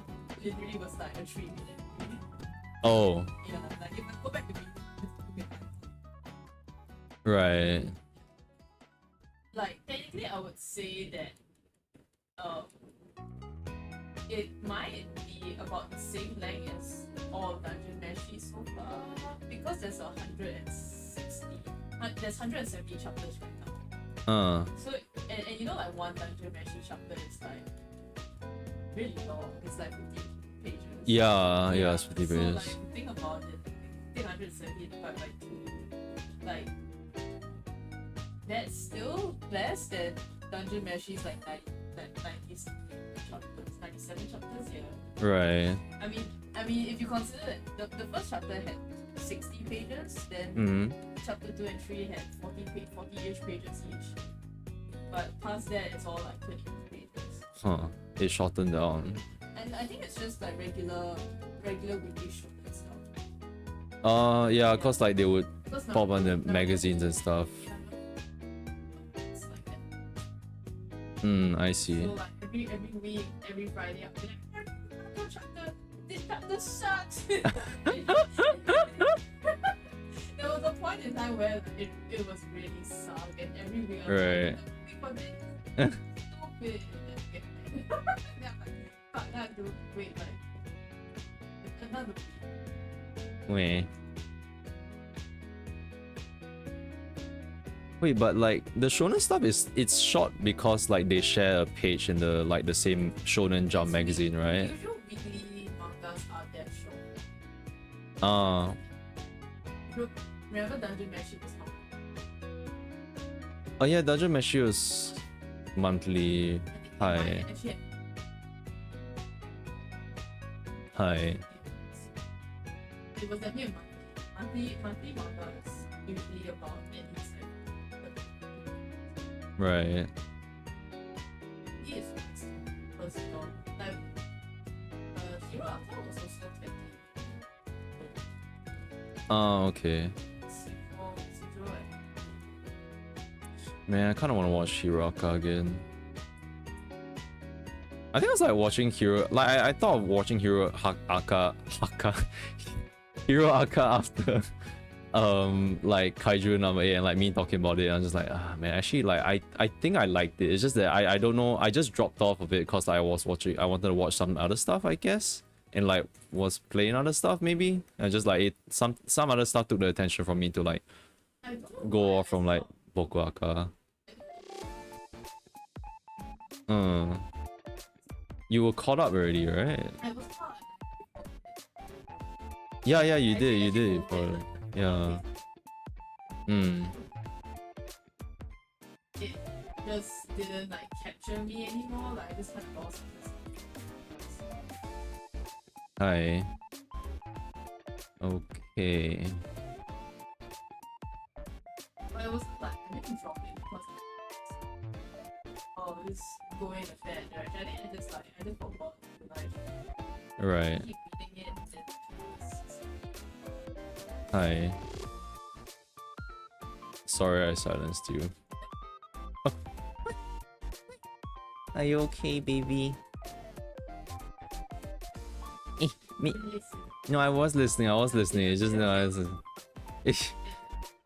literally was like a 3-minute. Oh. Yeah, like if I go back to read, right. Like technically, I would say that it might be about the same length as all Dungeon Meshi so far, because there's 170 chapters right now. So and you know, like one Dungeon Meshi chapter is like really long. It's like 50 pages. Yeah, it's 50 pages. So like think about it, 170 divided by 2, like that's still less than Dungeon Meshi's like 90 chapters, 97 chapters, yeah. Right. I mean, if you consider the first chapter had 60 pages, then chapter 2 and 3 had 40-ish pages each. But past that, it's all like 20 pages. Huh. It shortened down. And I think it's just like regular weekly show and stuff. Yeah, cause like they would Because pop on the magazines and stuff. It's like that. I see. So like every week, every Friday, I'll be like, this chapter sucks. There was a point in time where it was really suck, and every week I was Right. like, stupid. Yeah, but I had to wait like another week. Wait, but like the shonen stuff it's short because like they share a page in the like the same Shonen Jump magazine, right? Usual weekly mangas are that short. Remember Dungeon Meshi was not. Oh yeah, Dungeon Meshi was monthly. Hi. Hi. It was definitely a monthly manga is usually about at least Right. it is personal. Like Hero Actor was also 20. Okay. Sequel, Man, I kind of want to watch Hiraka again. I think I was like watching Hero. Like I thought of watching Hero Hero Aka after like Kaiju number 8 and like me talking about it. And I'm just like, man, actually like I think I liked it. It's just that I don't know. I just dropped off of it because I wanted to watch some other stuff, I guess, and like was playing other stuff maybe. And just like some other stuff took the attention from me to like go off from like Bokuaka. You were caught up already, right? I was not. Yeah, you did. Yeah. It just didn't like capture me anymore. Like I just kind of lost it. Hi. Okay. But it wasn't like I didn't drop it because this going in a bad direction. I just forgot to like Right. keep reading it. Hi. Sorry I silenced you. Are you okay, baby? Me. No, I was listening. It's just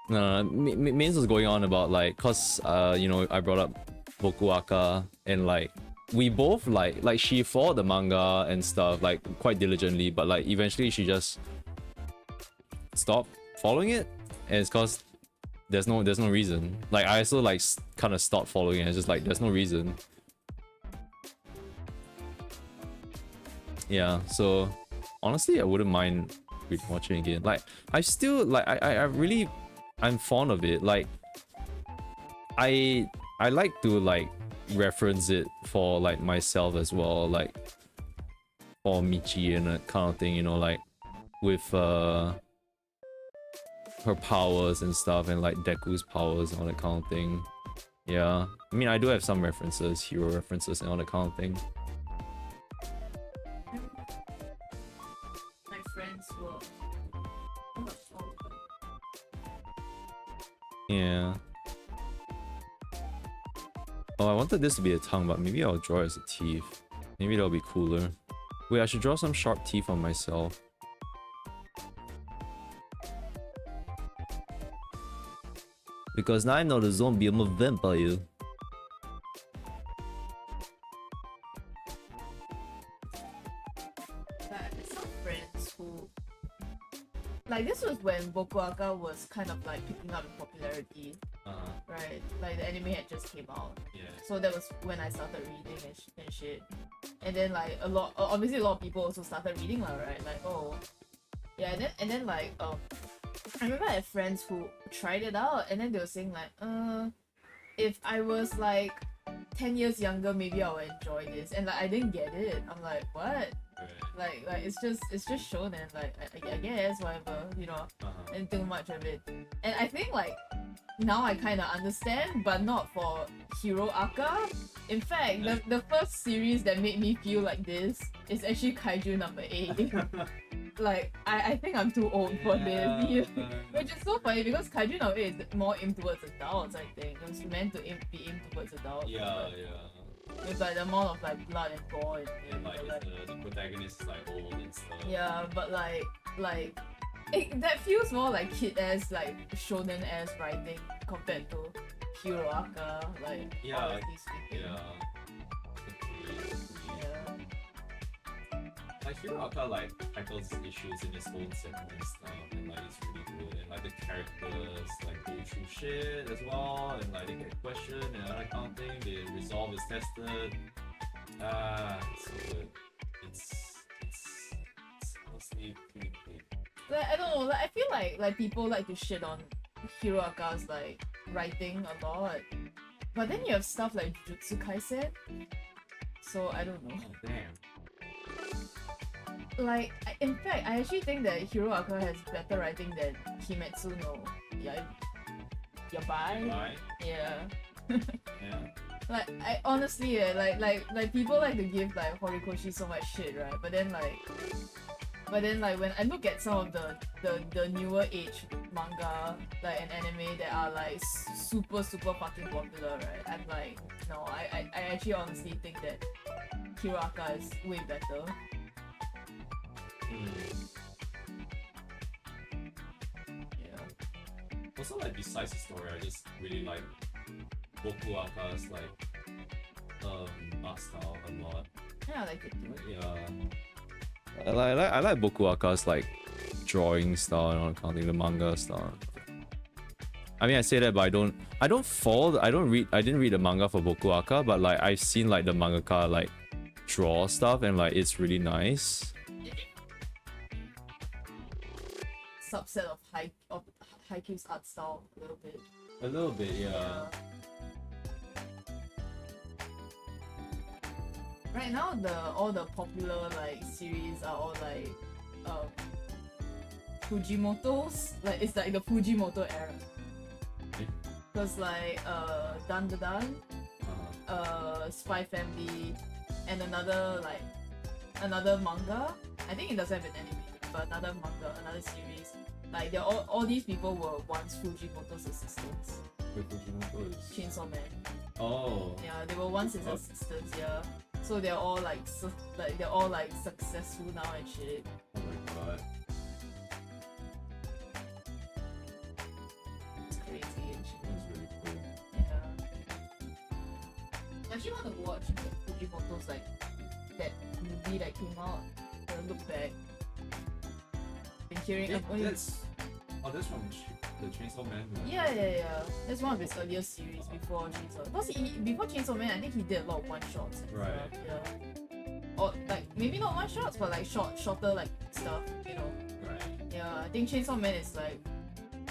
no. Mains was going on about like, cause you know, I brought up Bokuaka and like we both like she followed the manga and stuff like quite diligently, but like eventually she just stopped following it, and it's cause there's no reason. Like I also like kind of stopped following it. It's just like there's no reason. Yeah, so honestly I wouldn't mind watching again. Like I still like I'm fond of it. Like I like to like reference it for like myself as well, like for Michi and that kind of thing, you know, like with her powers and stuff, and like Deku's powers and all that kind of thing. Yeah, I mean I do have some references, hero references and all that kind of thing. My friends were Yeah. Oh, I wanted this to be a tongue, but maybe I'll draw it as a teeth. Maybe that'll be cooler. Wait, I should draw some sharp teeth on myself. Because now I'm not a zombie, I'm a vampire. some friends who like this was when Bokuaka was kind of like picking up in popularity, right? Like the anime had just came out, so that was when I started reading and shit. And then like obviously a lot of people also started reading, right? Like yeah, and then like I remember I had friends who tried it out, and then they were saying like if I was like 10 years younger, maybe I would enjoy this. And like I didn't get it. I'm like, what? Like it's just shonen. Like I guess whatever, you know. I didn't think much of it. And I think like now I kind of understand, but not for Hero Aka. In fact, the first series that made me feel like this is actually Kaiju number 8. Like I think I'm too old for this, which is so funny because Kaiju number 8 is more aimed towards adults. I think it was meant to be aimed towards adults. With like the amount of like blood and gore and like the protagonist is like old and stuff. Yeah, but like that feels more like kid-ass, like shonen-ass writing compared to Hero Aka, like honestly speaking. Like Hero Aka like tackles issues in its own segment and stuff, and like it's really good, and like the characters like go through shit as well, and like they get questioned and all that kind of thing, they resolve is tested. It's so good. It's honestly pretty good. Like I don't know, like I feel like people like to shit on Hero Aka's like writing a lot, but then you have stuff like Jujutsu Kaisen, so I don't know. Oh, damn. Like in fact, I actually think that Hero Aka has better writing than Kimetsu no Yabai. Yeah. Like I honestly, like people like to give like Horikoshi so much shit, right? But then like when I look at some of the newer age manga like and anime that are like super fucking popular, right? I'm like, no, I actually honestly think that Hero Aka is way better. Yeah. Also, like besides the story, I just really like Boku Aka's like art style a lot. Yeah, I like it too. Yeah. I like Boku Aka's like drawing style and all that kind of thing, the manga style. I mean, I say that, but I didn't read the manga for Boku Aka, but like I've seen like the mangaka like draw stuff and like it's really nice. Subset of Haikyuu's art style a little bit. A little bit, yeah. Right now, all the popular like series are all like Fujimoto's. Like it's like the Fujimoto era. Cause like Dan Da Dan, Spy Family, and another manga. I think it doesn't have an anime, but another manga, another series. Like they're all these people were once Fujimoto's assistants. Wait, Fujimoto is Chainsaw Man. Oh. Yeah, they were once his assistants. Yeah. So they're all like successful now and shit. Oh my god. It's crazy and shit. That's really cool. Yeah. I actually want to watch the Fujimoto's like that movie that came out. Look Back. Been hearing that's from the Chainsaw Man. Yeah. That's one of his earlier series before Chainsaw. Because before Chainsaw Man, I think he did a lot of one shots. Right. Stuff, yeah. Or like maybe not one shots, but like shorter like stuff, you know. Right. Yeah, I think Chainsaw Man is like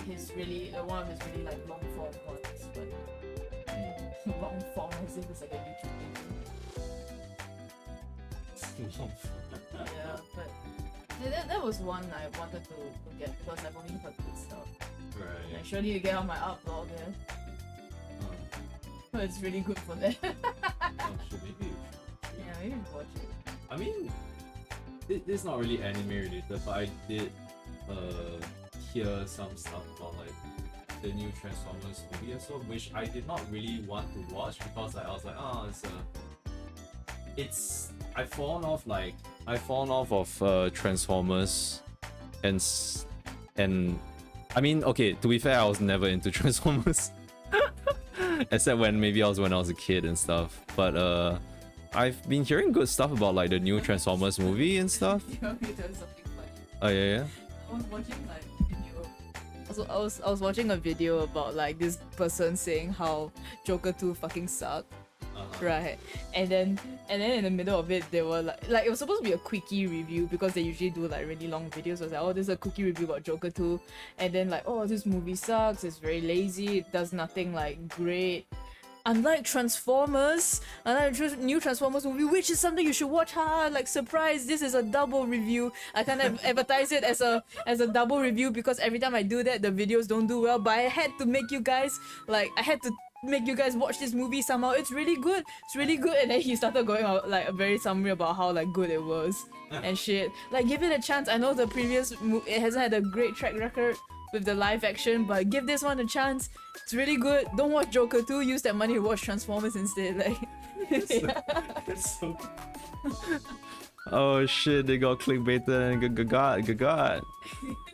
his really one of his really like long form ones, but long form as if it's like a YouTube video. Long form. Yeah, but that was one I wanted to get because I've only heard good stuff. Right. I sure need to get on my upload there. But it's really good for that. Maybe. Yeah, maybe watch it. I mean, this is not really anime related, but I did hear some stuff about like the new Transformers movie as well, which I did not really want to watch because I was like, I've fallen off of Transformers and I mean, okay, to be fair, I was never into Transformers except when I was a kid and stuff, but I've been hearing good stuff about like the new Transformers movie and stuff. You want me to tell you something funny? Oh yeah. I was watching like video. I was watching a video about like this person saying how Joker 2 fucking sucked. Right, and then in the middle of it, they were like it was supposed to be a quickie review because they usually do like really long videos. So I was like, oh, this is a quickie review about Joker 2, and then like, oh, this movie sucks. It's very lazy. It does nothing like great. unlike Transformers, new Transformers movie, which is something you should watch. Like surprise, this is a double review. I kind of advertise it as a double review because every time I do that, the videos don't do well. But I had to make you guys make you guys watch this movie somehow. It's really good. It's really good. And then he started going out like a very summary about how like good it was and shit. Like give it a chance. I know the previous it hasn't had a great track record with the live action, but give this one a chance. It's really good. Don't watch Joker 2. Use that money to watch Transformers instead. Like, That's so... Oh shit! They got clickbaited and got.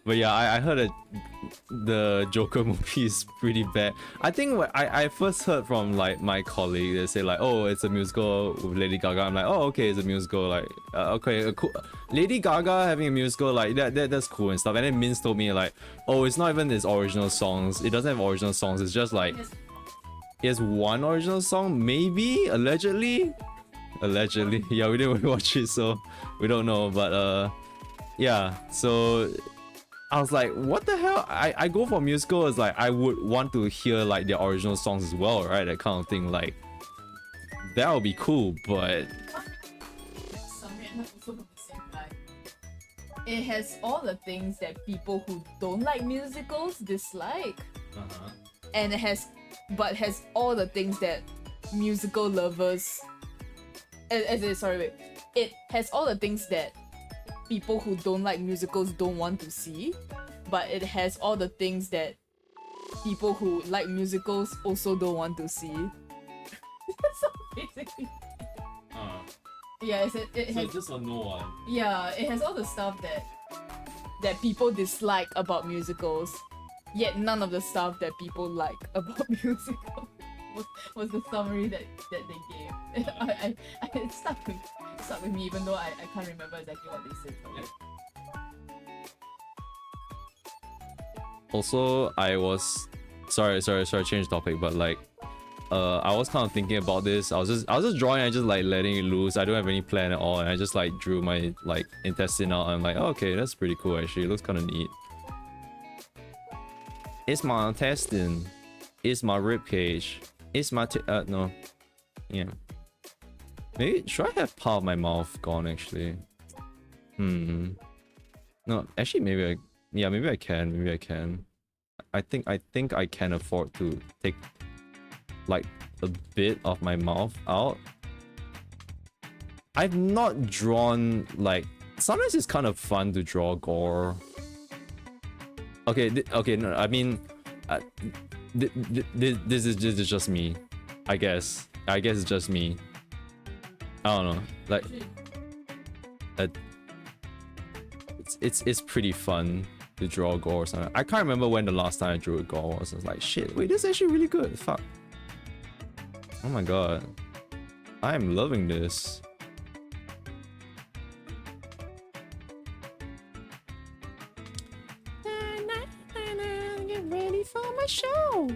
But yeah, I heard that the Joker movie is pretty bad. I think I first heard from like my colleague, they say like, oh, it's a musical with Lady Gaga. I'm like, oh, okay, it's a musical. Like, okay, cool. Lady Gaga having a musical, like that's cool and stuff. And then Minz told me like, oh, it's not even his original songs. It doesn't have original songs. It's just like, it has one original song, maybe, allegedly. Yeah, we didn't watch it, so we don't know. But yeah, so I was like, what the hell? I go for musical as like I would want to hear like the original songs as well, right? That kind of thing. Like that would be cool, but it has all the things that people who don't like musicals dislike. And it has all the things that musical lovers it has all the things that people who don't like musicals don't want to see, but it has all the things that people who like musicals also don't want to see. So basically, yeah, it has just a no one. Yeah, it has all the stuff that people dislike about musicals, yet none of the stuff that people like about musicals. Was the summary that they gave. It stuck with me, even though I can't remember exactly what they said. Also, I was sorry, change topic, but like I was kind of thinking about this. I was just drawing and just like letting it loose. I don't have any plan at all, and I just like drew my like intestine out. I'm like, oh, okay, that's pretty cool actually. It looks kind of neat. It's my intestine. It's my rib cage. It's my no. Yeah. Maybe should I have part of my mouth gone actually? No, actually maybe maybe I can. I think I can afford to take like a bit of my mouth out. I've not drawn like sometimes it's kind of fun to draw gore. Okay, no, I mean this is just me, I guess it's just me. I don't know, like it's pretty fun to draw gore or something. I can't remember when the last time I drew a gore was. I was like, shit, wait, this is actually really good. Fuck. Oh my god, I'm loving this. Get ready for my show.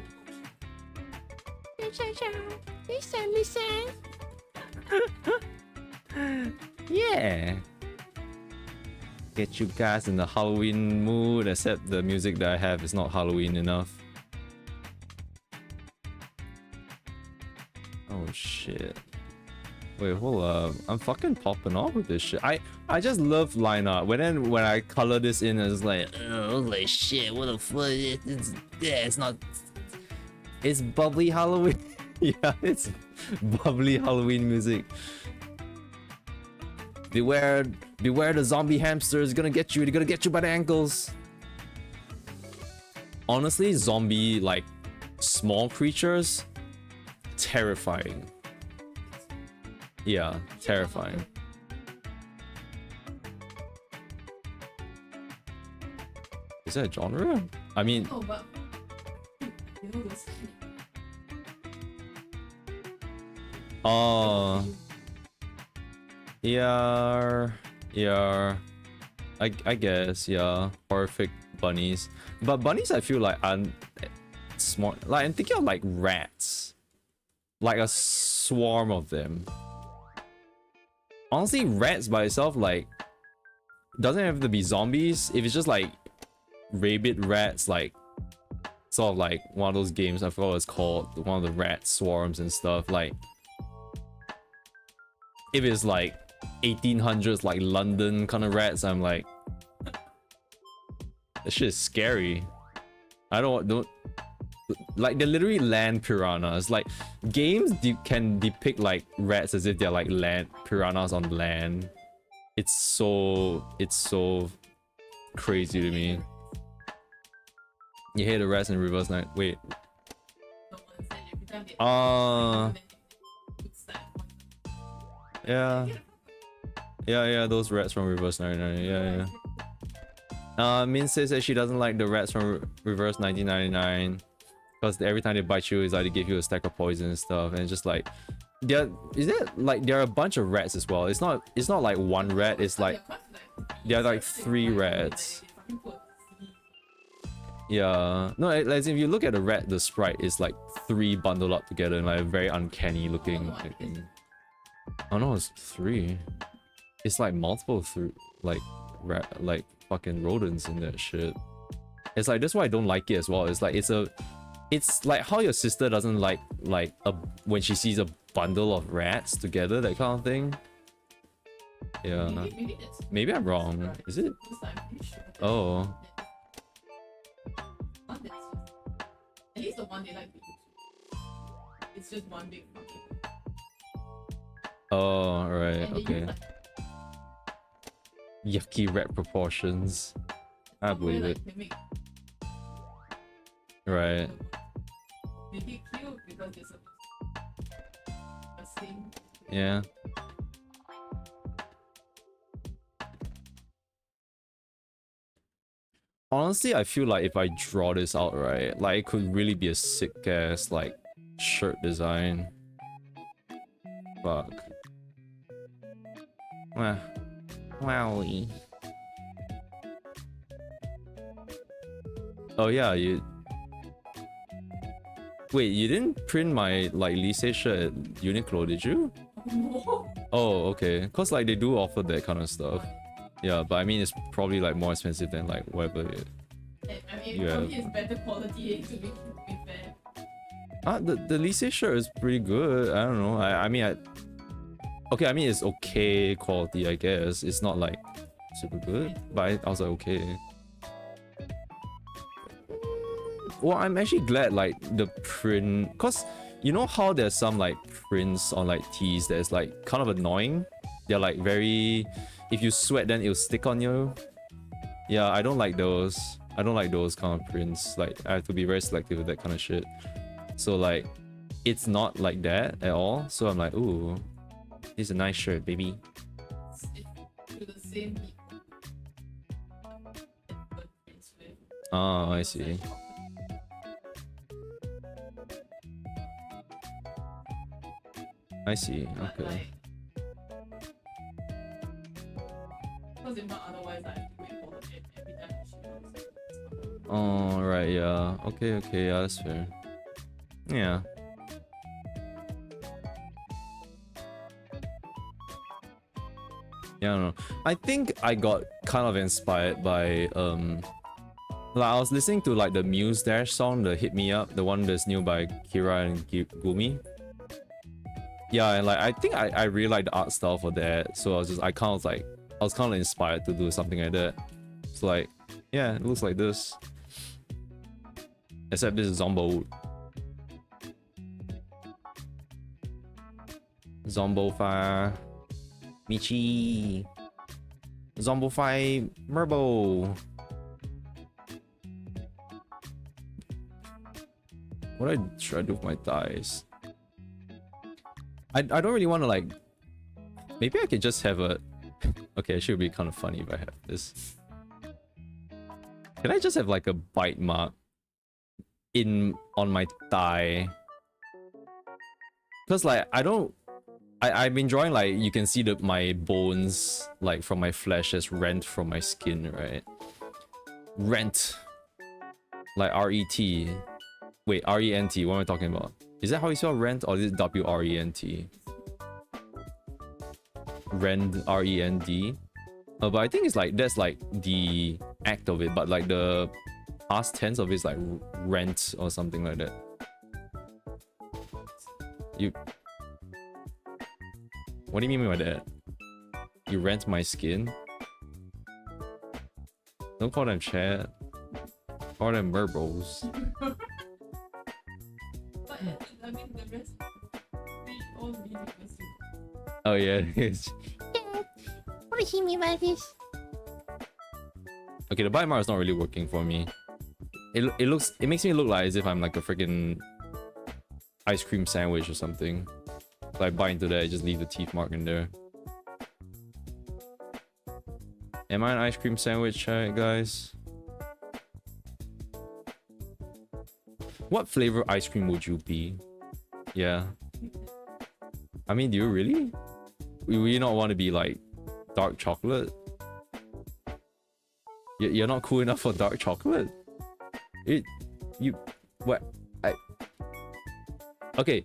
Listen. Yeah. Get you guys in the Halloween mood, except the music that I have is not Halloween enough. Oh shit. Wait, hold up. I'm fucking popping off with this shit. I just love line art. When I color this in, it's like, oh, like shit, what the fuck? It's not. It's bubbly Halloween. Yeah, it's bubbly Halloween music. Beware the zombie hamster is gonna get you. They're gonna get you by the ankles. Honestly, zombie like small creatures, terrifying. Yeah, terrifying. Is that a genre? I mean, oh, but you know this. Oh, yeah. I guess, yeah. Horrific bunnies, but bunnies I feel like are smart. Like I'm thinking of like rats, like a swarm of them. Honestly, rats by itself like doesn't have to be zombies. If it's just like rabid rats, like sort of like one of those games, I forgot what it's called, one of the rat swarms and stuff. Like, if it's like 1800s, like London kind of rats, I'm like, that shit is scary. I don't like, they're literally land piranhas. Like, games can depict like rats as if they're like land piranhas on land. It's so crazy to me. You hate the rats in Reverse Night. Wait. Yeah. Yeah, those rats from Reverse 1999. Yeah. Min says that she doesn't like the rats from Reverse 1999 because every time they bite you, it's like they give you a stack of poison and stuff, and it's just like, there are a bunch of rats as well. It's not like one rat. It's like there are like 3 rats. Yeah, no, as if you look at the rat, the sprite is like 3 bundled up together and like very uncanny looking. Oh no, it's 3. It's like multiple like fucking rodents in that shit. It's like, that's why I don't like it as well. It's like it's like how your sister doesn't like when she sees a bundle of rats together, that kind of thing. Yeah, maybe I'm wrong. Is it? Oh. At least the one they like to use. It's just one big fucking. Oh, right, okay. Yucky rat proportions. I believe it. Right. They get cute because they're supposed to sing. Yeah. Honestly, I feel like if I draw this out right, like it could really be a sick ass like shirt design. Fuck. Wowie. Oh yeah, wait, you didn't print my like Lise shirt at Uniqlo, did you? Oh, okay. Cause like they do offer that kind of stuff. Yeah, but I mean it's probably like more expensive than like whatever I mean, probably it's better quality to be fair. The Lise shirt is pretty good. I don't know. I mean it's okay quality, I guess. It's not like super good, but I was like okay. Well, I'm actually glad like the print, cause you know how there's some like prints on like tees that's like kind of annoying. They're like very, if you sweat then it'll stick on you. Yeah, I don't like those. I don't like those kind of prints. Like I have to be very selective with that kind of shit. So like, it's not like that at all. So I'm like, ooh, this is a nice shirt, baby. To the same people. Oh, I see. I see. Okay. Because if not, otherwise I have to wait for it every time she goes. Oh, right, yeah. Okay, yeah, that's fair. Yeah. Yeah, I don't know. I think I got kind of inspired by like I was listening to like the Muse Dash song, the Hit Me Up, the one that's new by Kira and Gumi. Yeah, and like I think I really like the art style for that, so I was kind of inspired to do something like that. So like, yeah, it looks like this. Except this is Zombo. Zombo Fire. Michi. Zombo Fire Merbo. What should I do with my thighs? I don't really want to like... Maybe I could just have a... Okay, it should be kind of funny if I have this. Can I just have like a bite mark on my thigh? Because like I've been drawing like you can see my bones like from my flesh as rent from my skin, right? Rent. Like R-E-T. Wait, R-E-N-T, what am I talking about? Is that how you spell rent or is it W-R-E-N-T? Rend, R-E-N-D. But I think it's like, that's like the act of it, but like the past tense of it's like rent or something like that. You. What do you mean by that? You rent my skin? Don't call them chat. Call them verbals. But I mean the rest they all mean because you. Oh yeah. What does he mean by this? Okay, the bite mark is not really working for me. It makes me look like as if I'm like a freaking ice cream sandwich or something. So I bite into that, I just leave the teeth mark in there. Am I an ice cream sandwich, guys? What flavor ice cream would you be? Yeah. I mean, do you really? Will you not want to be like dark chocolate? You're not cool enough for dark chocolate? What? Okay.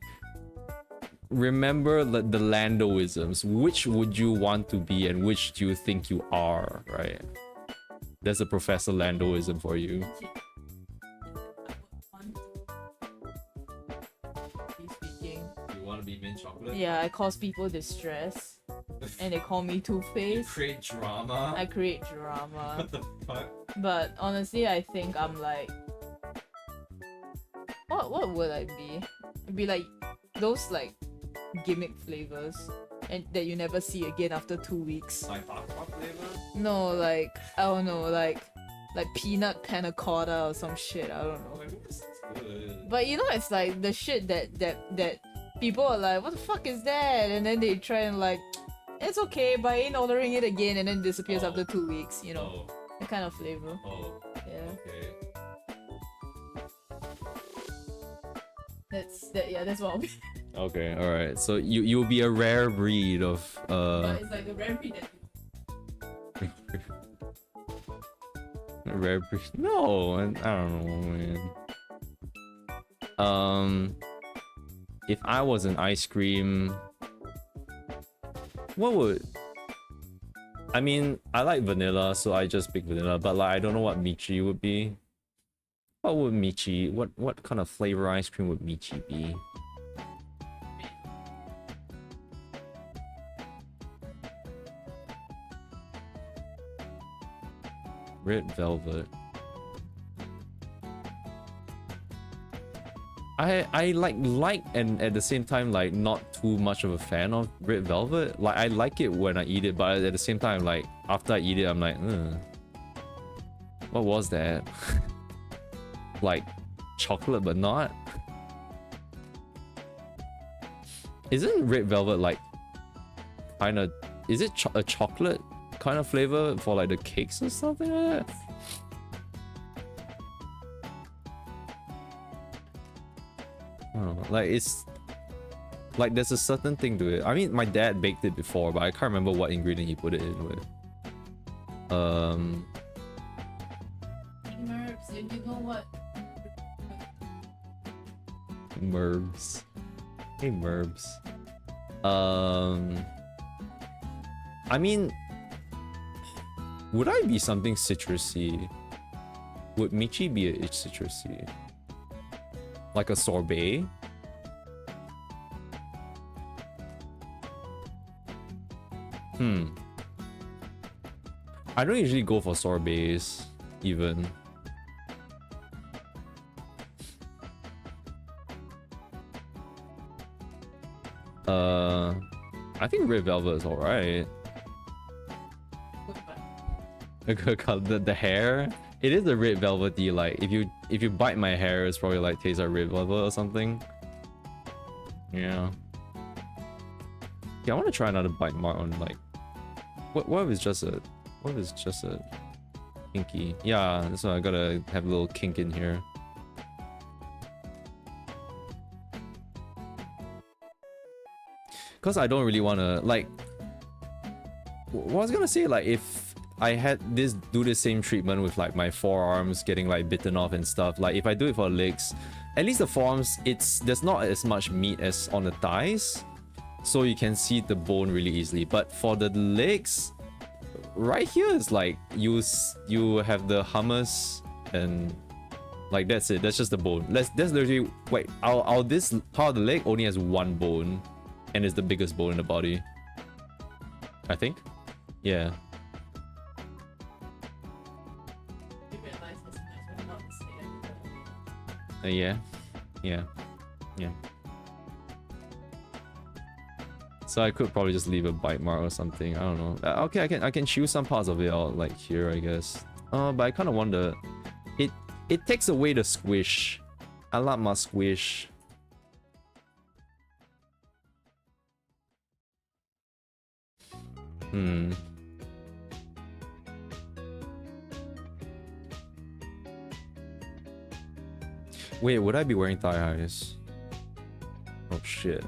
Remember the Landoisms. Which would you want to be and which do you think you are, right? There's a Professor Landoism for you. You want to be mint chocolate? Yeah, I cause people distress. And they call me Two-Face. Create drama? I create drama. What the fuck? But honestly, I think I'm like... What would I be? I'd be like those like gimmick flavors and that you never see again after 2 weeks. Like hot flavor? No, like I don't know, like peanut panna cotta or some shit. I don't know. Oh, I mean, this is good. But you know, it's like the shit that people are like, what the fuck is that? And then they try and like, it's okay, but I ain't ordering it again, and then it disappears after 2 weeks. You know, that kind of flavor. Oh. Yeah. Okay. That's what I'll be. Okay, alright. So you'll be a rare breed of But it's like a rare breed that a rare breed. No, I don't know, man. If I was an ice cream, what would... I mean, I like vanilla, so I just pick vanilla, but like I don't know what Michi would be. What would Michi... What kind of flavor ice cream would Michi be? Red velvet. I like and at the same time like not too much of a fan of red velvet. Like I like it when I eat it, but at the same time like after I eat it I'm like, what was that? Like chocolate but not. Isn't red velvet like kind of, is it a chocolate kind of flavor for like the cakes or something like that? I don't know, like it's like there's a certain thing to it. I mean, my dad baked it before, but I can't remember what ingredient he put it in with. Merbs, if you know what. Merbs. Hey Merbs. I mean, would I be something citrusy? Would Michi be a citrusy? Like a sorbet? I don't usually go for sorbets, even. I think red velvet is alright. The hair, it is a red velvety, like if you bite my hair it's probably like tastes like red velvet or something. Yeah. I want to try another bite mark on like what if it's just a kinky. Yeah, that's why I gotta have a little kink in here. Because I don't really want to like, what I was gonna say, like if I had do the same treatment with like my forearms getting like bitten off and stuff, like if I do it for legs, at least the forearms, there's not as much meat as on the thighs, so you can see the bone really easily. But for the legs, right here is like you have the hummus and Like that's it. That's just the bone. That's literally wait. Our this part of the leg only has one bone, and it's the biggest bone in the body. I think. Yeah. Yeah. Yeah. Yeah. So I could probably just leave a bite mark or something. I don't know. Okay, I can chew some parts of it out, like here, I guess. But I kind of wonder. It takes away the squish. I like my squish. Wait, would I be wearing thigh highs? Oh shit.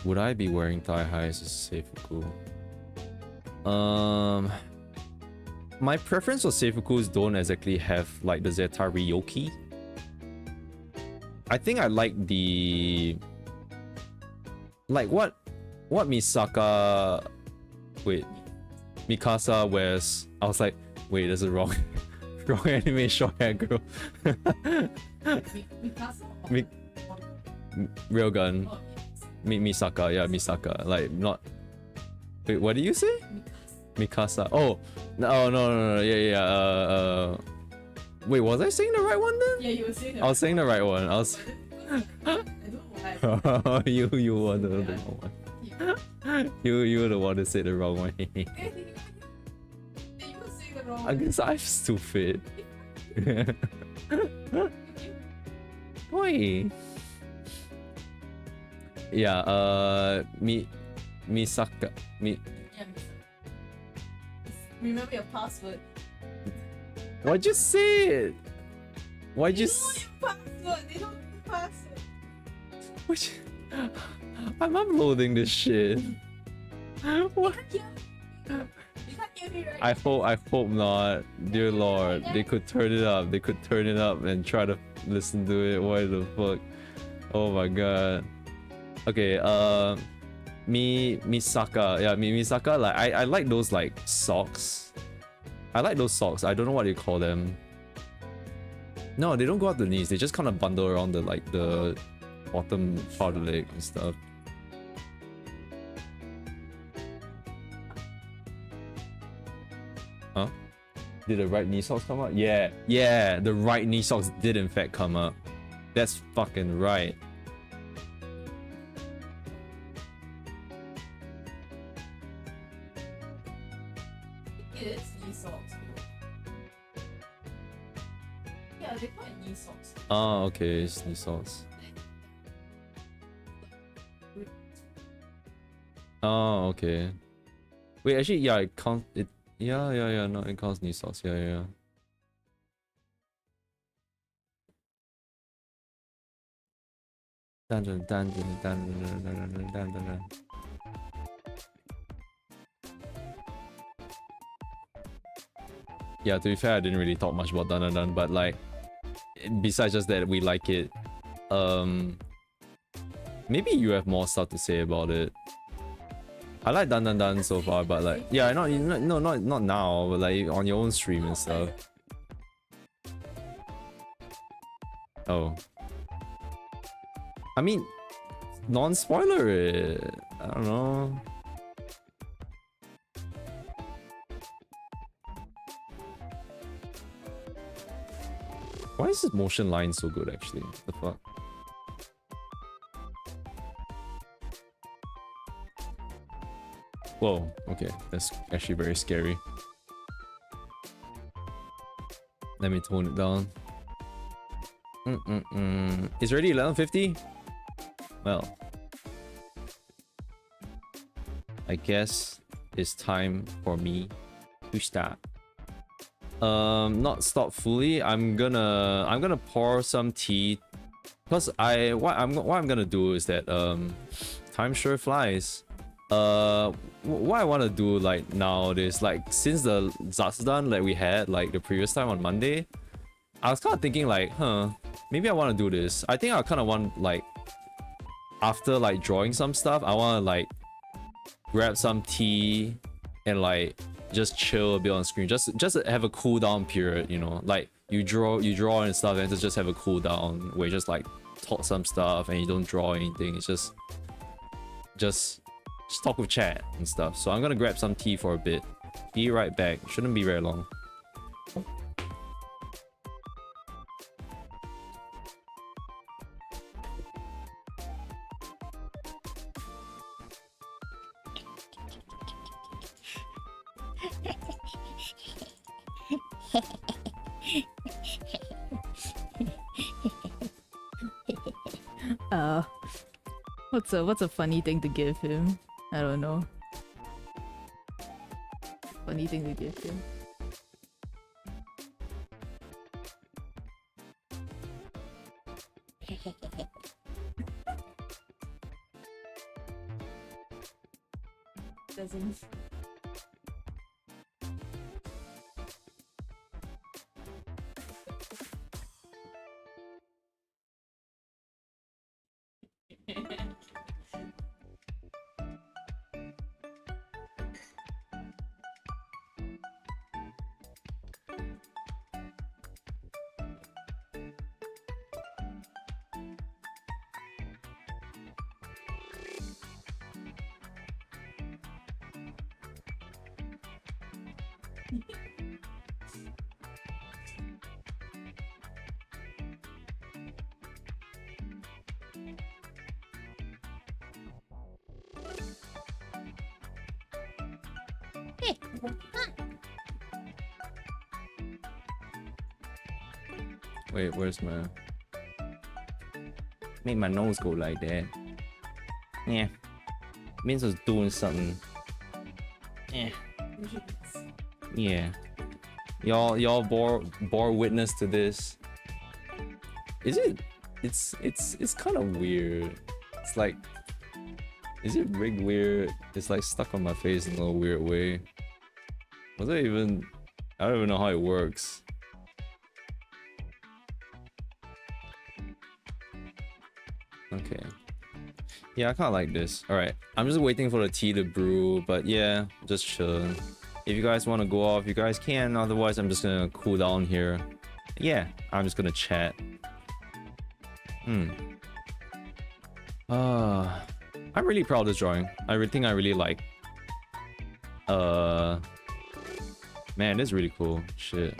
Would I be wearing thigh highs as Seifuku? My preference for Seifukus don't exactly have like the Zeta Ryoki. I think I like the what Misaka Mikasa wears. I was like, wait, this is wrong. Wrong anime short hair girl. Mikasa? Railgun. Oh, Misaka, yeah, Misaka. Like not. Wait, what did you say? Mikasa. Oh, no. Yeah. Wait, was I saying the right one then? Yeah, you were saying. I was saying the right one. I was. I don't know why. you were the wrong one. You were the one that said the wrong one. You were saying the wrong I guess I'm stupid. Boy. Yeah. Misaka. Yeah, remember your password. Why'd you say it? Why'd you? They know your password. They don't know the password. Which? I'm uploading this shit. What? You can't hear me, right? I hope not. Dear Lord, they could turn it up. They could turn it up and try to listen to it. What the fuck? Oh my god. Okay, Misaka. Yeah, Misaka, like I like those like socks. I like those socks. I don't know what you call them. No, they don't go up the knees. They just kind of bundle around the like the bottom part of the leg and stuff. Huh? Did the right knee socks come up? Yeah, the right knee socks did in fact come up. That's fucking right. It's knee socks. Yeah, they call it knee socks. Oh, okay, it's knee socks. Oh, okay. Wait, actually, yeah, it counts. It, yeah. No, it counts knee socks. Yeah. Dun. Yeah, to be fair, I didn't really talk much about Dun, but like, besides just that we like it, maybe you have more stuff to say about it. I like Dun so far, but like, yeah, not now, but like on your own stream and stuff. Oh. I mean, non-spoiler it. I don't know. Why is this motion line so good actually? What the fuck? Whoa, okay, that's actually very scary. Let me tone it down. It's already 11:50? Well, I guess it's time for me to start. Not stop fully. I'm gonna pour some tea, because what I'm gonna do is that time sure flies. What I want to do like now is like, since the Zatsudan like we had like the previous time on Monday, I was kind of thinking like, maybe I want to do this. I think I kind of want like, after like drawing some stuff, I want to like grab some tea and like just chill a bit on screen. Just have a cooldown period, you know, like you draw and stuff, and just have a cooldown where you just like talk some stuff and you don't draw anything. It's just talk with chat and stuff. So I'm gonna grab some tea for a bit. Be right back. Shouldn't be very long. What's a funny thing to give him? I don't know. Funny thing to give him. Doesn't. Wait, where's my... Make my nose go like that. Yeah. Means I was doing something. Yeah. Yeah. Y'all bore witness to this. Is it? It's kind of weird. It's like... Is it rigged weird? It's like stuck on my face in a little weird way. Was it even... I don't even know how it works. Okay. Yeah, I kinda like this. Alright, I'm just waiting for the tea to brew, but yeah, just chilling. If you guys want to go off, you guys can. Otherwise, I'm just gonna cool down here. Yeah, I'm just gonna chat. I'm really proud of this drawing. I really think I really like. Man, this is really cool. Shit.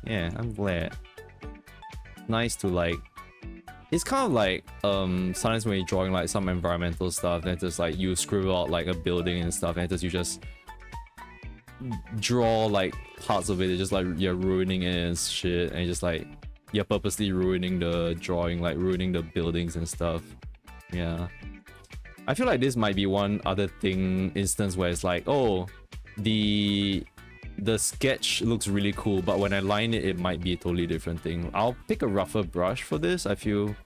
Yeah, I'm glad. Nice to like. It's kind of like sometimes when you're drawing like some environmental stuff, then just like you scribble out like a building and stuff, and just you just draw like parts of it. It's just like you're ruining it and shit, and just like you're purposely ruining the drawing, like ruining the buildings and stuff. Yeah, I feel like this might be one other instance where it's like, oh, the sketch looks really cool, but when I line it, it might be a totally different thing. I'll pick a rougher brush for this, I feel,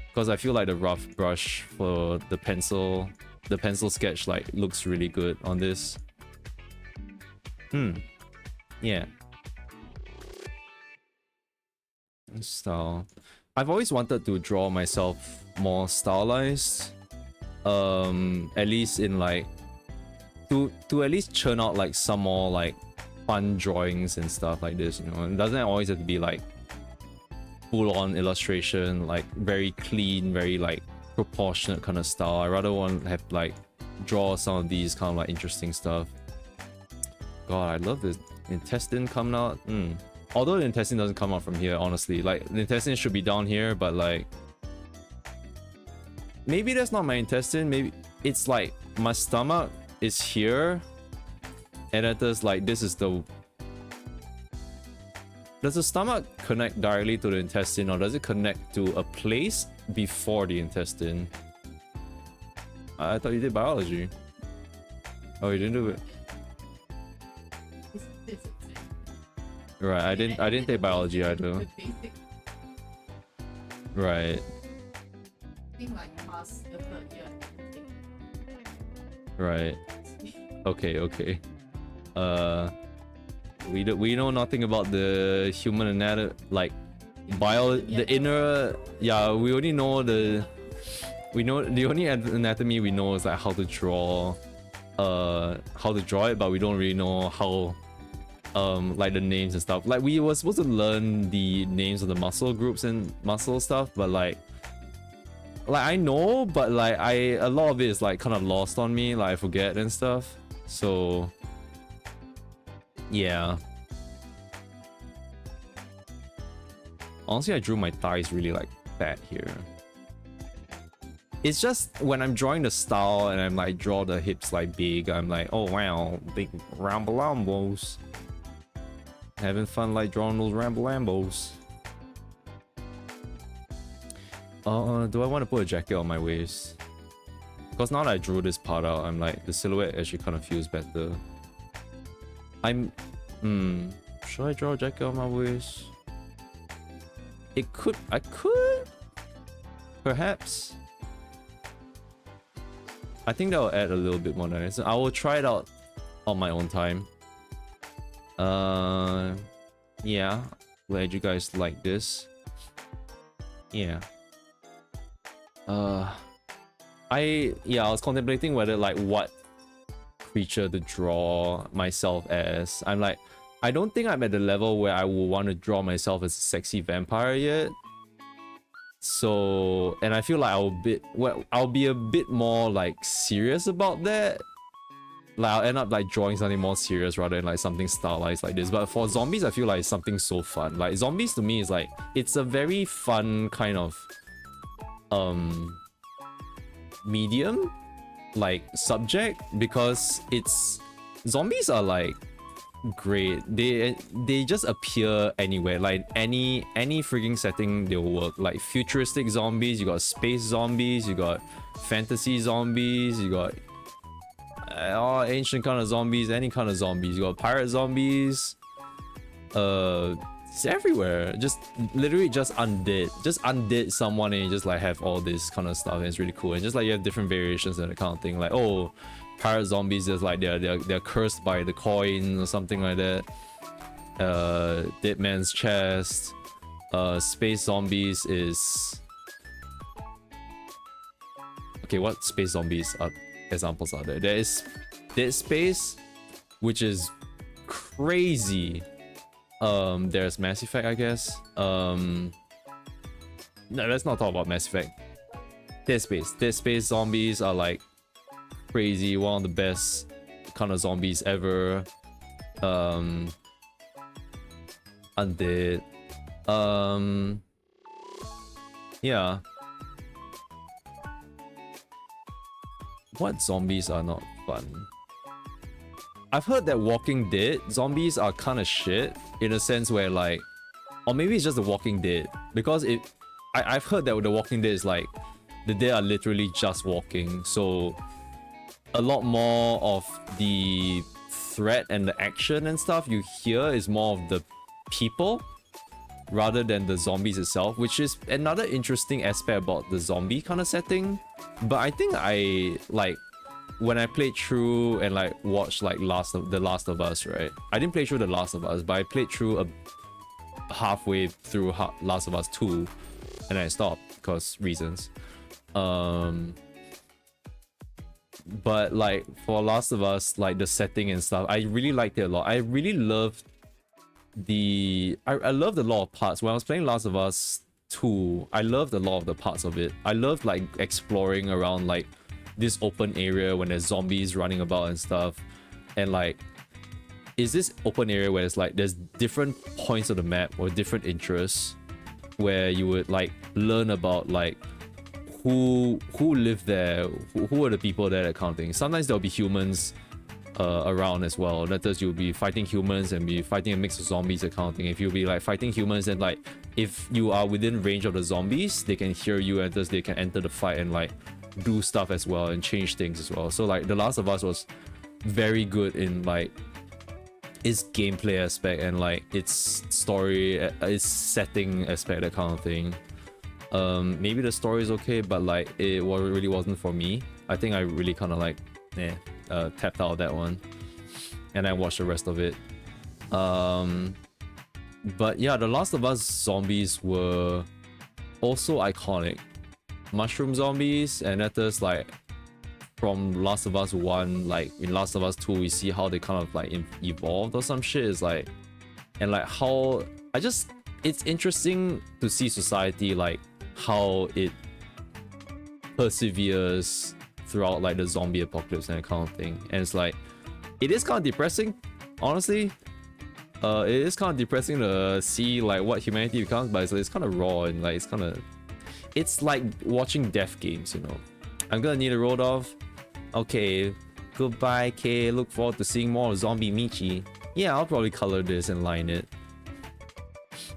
because I feel like the rough brush for the pencil sketch like looks really good on this. Yeah. Style. I've always wanted to draw myself more stylized. At least in like to at least churn out like some more like fun drawings and stuff like this, you know. It doesn't always have to be like full-on illustration, like very clean, very like proportionate kind of style. I rather want to have like draw some of these kind of like interesting stuff. God, I love this intestine coming out. Although the intestine doesn't come out from here, honestly. Like the intestine should be down here, but like maybe that's not my intestine. Maybe it's like my stomach is here, and then there's like this is the. Does the stomach connect directly to the intestine, or does it connect to a place before the intestine? I thought you did biology. Oh, you didn't do it. Right, I didn't take biology either. Right. Right. Okay. We know nothing about the human anatomy, like the inner. Yeah, we only know the. We know the only anatomy we know is like how to draw how to draw it, but we don't really know how like the names and stuff. Like we were supposed to learn the names of the muscle groups and muscle stuff, but like I know, but like a lot of it is like kind of lost on me, like I forget and stuff. So yeah. Honestly, I drew my thighs really like fat here. It's just when I'm drawing the style and I'm like draw the hips like big, I'm like, oh wow, big ramble-lambos. Having fun like drawing those ramble-lambos. Do I want to put a jacket on my waist? Because now that I drew this part out, I'm like, the silhouette actually kind of feels better. Should I draw a jacket on my waist? I could? Perhaps? I think that will add a little bit more nice. I will try it out on my own time. Yeah. Glad you guys like this. Yeah. I was contemplating whether like what creature to draw myself as. I'm like, I don't think I'm at the level where I will want to draw myself as a sexy vampire yet. So, and I feel like I'll be a bit more like serious about that. Like I'll end up like drawing something more serious rather than like something stylized like this. But for zombies, I feel like it's something so fun. Like zombies to me is like, it's a very fun kind of medium, like subject, because zombies are like great. They just appear anywhere, like any freaking setting they'll work. Like futuristic zombies, you got space zombies, you got fantasy zombies, you got ancient kind of zombies, any kind of zombies, you got pirate zombies. It's everywhere. Just literally just undead someone and you just like have all this kind of stuff, and it's really cool. And just like you have different variations and that kind of thing. Like, oh, pirate zombies is like they're cursed by the coin or something like that. Dead man's chest. Space zombies is okay. What space zombies examples are there? There is Dead Space, which is crazy. There's Mass Effect, I guess. No, let's not talk about Mass Effect. Dead Space zombies are like crazy, one of the best kind of zombies ever. Undead. Yeah. What zombies are not fun? I've heard that Walking Dead zombies are kind of shit in a sense where like, or maybe it's just The Walking Dead, because I've heard that with The Walking Dead is like the dead are literally just walking, so a lot more of the threat and the action and stuff you hear is more of the people rather than the zombies itself, which is another interesting aspect about the zombie kind of setting. But I think I like when I played through and like watched like The Last of Us, right? I didn't play through The Last of Us, but I played through halfway through Last of Us 2 and I stopped because reasons. But like for Last of Us, like the setting and stuff, I really liked it a lot. I really loved I loved a lot of parts. When I was playing Last of Us 2, I loved a lot of the parts of it. I loved like exploring around like this open area when there's zombies running about and stuff, and like is this open area where it's like there's different points of the map or different interests where you would like learn about like who live there, who are the people there, that kind of thing. Sometimes there'll be humans around as well. That is, you'll be fighting humans and be fighting a mix of zombies, that kind of thing. If you'll be like fighting humans, and like if you are within range of the zombies, they can hear you and thus they can enter the fight and like do stuff as well and change things as well. So like The Last of Us was very good in like its gameplay aspect and like its story, its setting aspect, that kind of thing. Maybe the story is okay, but like it really wasn't for me. I think I really kind of like tapped out of that one and I watched the rest of it. But yeah, The Last of Us zombies were also iconic. Mushroom zombies, and that is like from Last of Us 1, like in Last of Us 2, we see how they kind of like evolved or some shit. Is like, and like how it's interesting to see society like how it perseveres throughout like the zombie apocalypse and that kind of thing. And it's like, it is kind of depressing, honestly. It is kind of depressing to see like what humanity becomes, but it's kind of raw and like it's like watching death games, you know. I'm gonna need a road off. Okay, goodbye, K. Look forward to seeing more of Zombie Michi. Yeah, I'll probably color this and line it.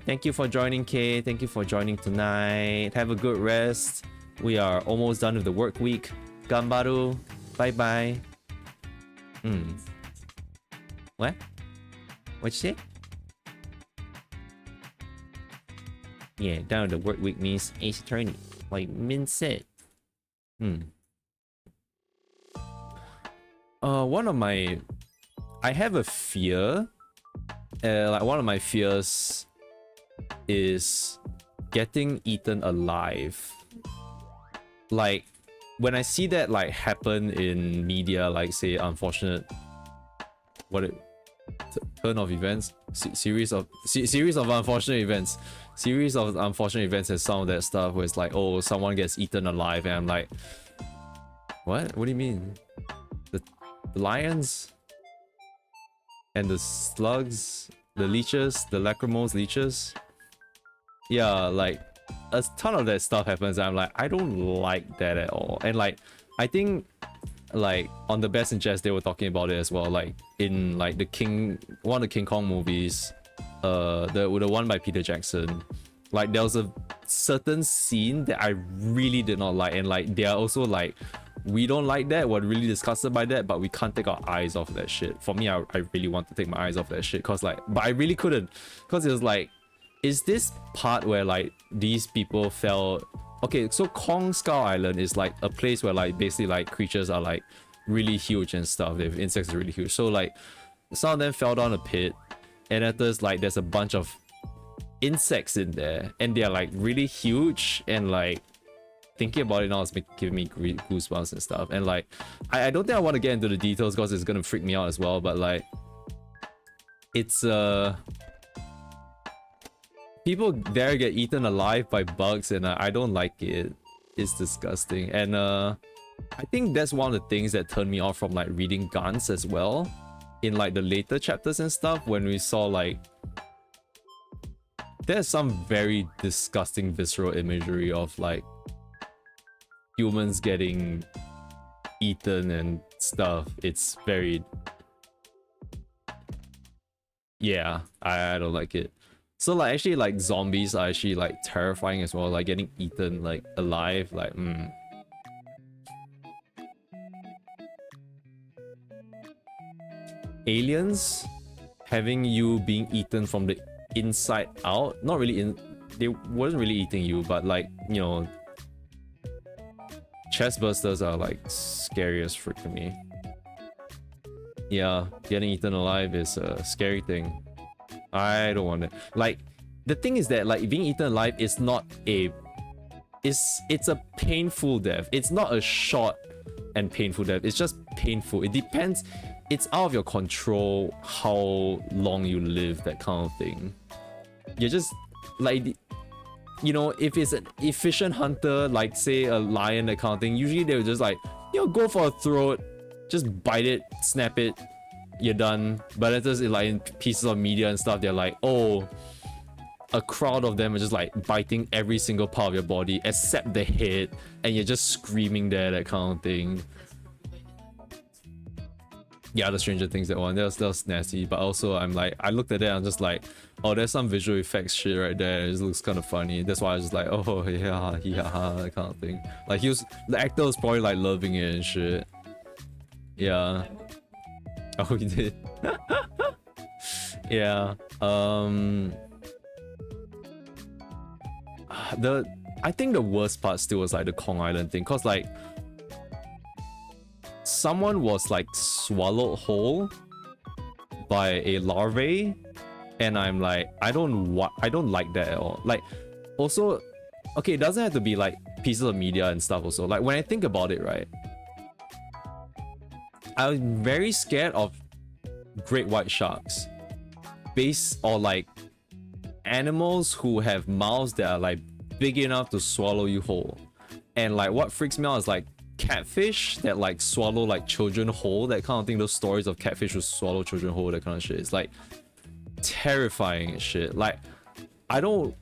Thank you for joining, K. Thank you for joining tonight. Have a good rest. We are almost done with the work week. Gambaru. Bye bye. What? What'd you say? Yeah, down with the work week means Ace Attorney. Like Min said. One of my... I have a fear. Like one of my fears is getting eaten alive. Like, when I see that like happen in media, like say unfortunate... turn of events? Series of unfortunate events. Series of unfortunate events and some of that stuff where it's like, oh, someone gets eaten alive, and I'm like, what? What do you mean? The lions? And the slugs? The leeches? The lacrimose leeches? Yeah, like, a ton of that stuff happens, and I'm like, I don't like that at all. And like, I think, like, on the Best in Chess, they were talking about it as well, like, in like one of the King Kong movies, the one by Peter Jackson, like there was a certain scene that I really did not like, and like they are also like, we don't like that, we're really disgusted by that, but we can't take our eyes off that shit. For me, I really want to take my eyes off that shit, cause like, but I really couldn't, cause it was like, is this part where like these people fell... Okay, so Kong Skull Island is like a place where like basically like creatures are like really huge and stuff. They have insects are really huge. So like some of them fell down a pit, and at this like there's a bunch of insects in there, and they're like really huge, and like thinking about it now is giving me goosebumps and stuff. And like I don't think I want to get into the details because it's gonna freak me out as well, but like it's people there get eaten alive by bugs, and I don't like it. It's disgusting. And I think that's one of the things that turned me off from like reading Gantz as well, in like the later chapters and stuff, when we saw like there's some very disgusting visceral imagery of like humans getting eaten and stuff. It's very... yeah, I don't like it. So like actually like zombies are actually like terrifying as well, like getting eaten like alive, like Aliens having you being eaten from the inside out, not really they wasn't really eating you, but like, you know, chest bursters are like scary as frick to me. Yeah, getting eaten alive is a scary thing. I don't want it. Like, the thing is that like being eaten alive is not a... it's a painful death. It's not a short and painful death. It's just painful. It depends. It's out of your control how long you live, that kind of thing. You're just like, you know, if it's an efficient hunter, like say a lion, that kind of thing, usually they would just like, you know, go for a throat, just bite it, snap it, you're done. But it's just like in pieces of media and stuff, they're like, oh, a crowd of them are just like biting every single part of your body except the head, and you're just screaming there, that kind of thing. Yeah, the Stranger Things, that one, that was nasty. But also I'm like, I looked at it and I'm just like, oh, there's some visual effects shit right there, it looks kind of funny. That's why I was just like, oh yeah, that kind of thing. Like the actor was probably like loving it and shit. Yeah. Oh, he did. Yeah. I think the worst part still was like the Kong Island thing, cause like someone was like swallowed whole by a larvae, and I'm like, I don't like that at all. Like, also, okay, it doesn't have to be like pieces of media and stuff. Also, like when I think about it, right, I'm very scared of great white sharks. Or like animals who have mouths that are like big enough to swallow you whole. And like what freaks me out is like catfish that like swallow like children whole, that kind of thing. Those stories of catfish who swallow children whole, that kind of shit. It's like terrifying as shit. Like I don't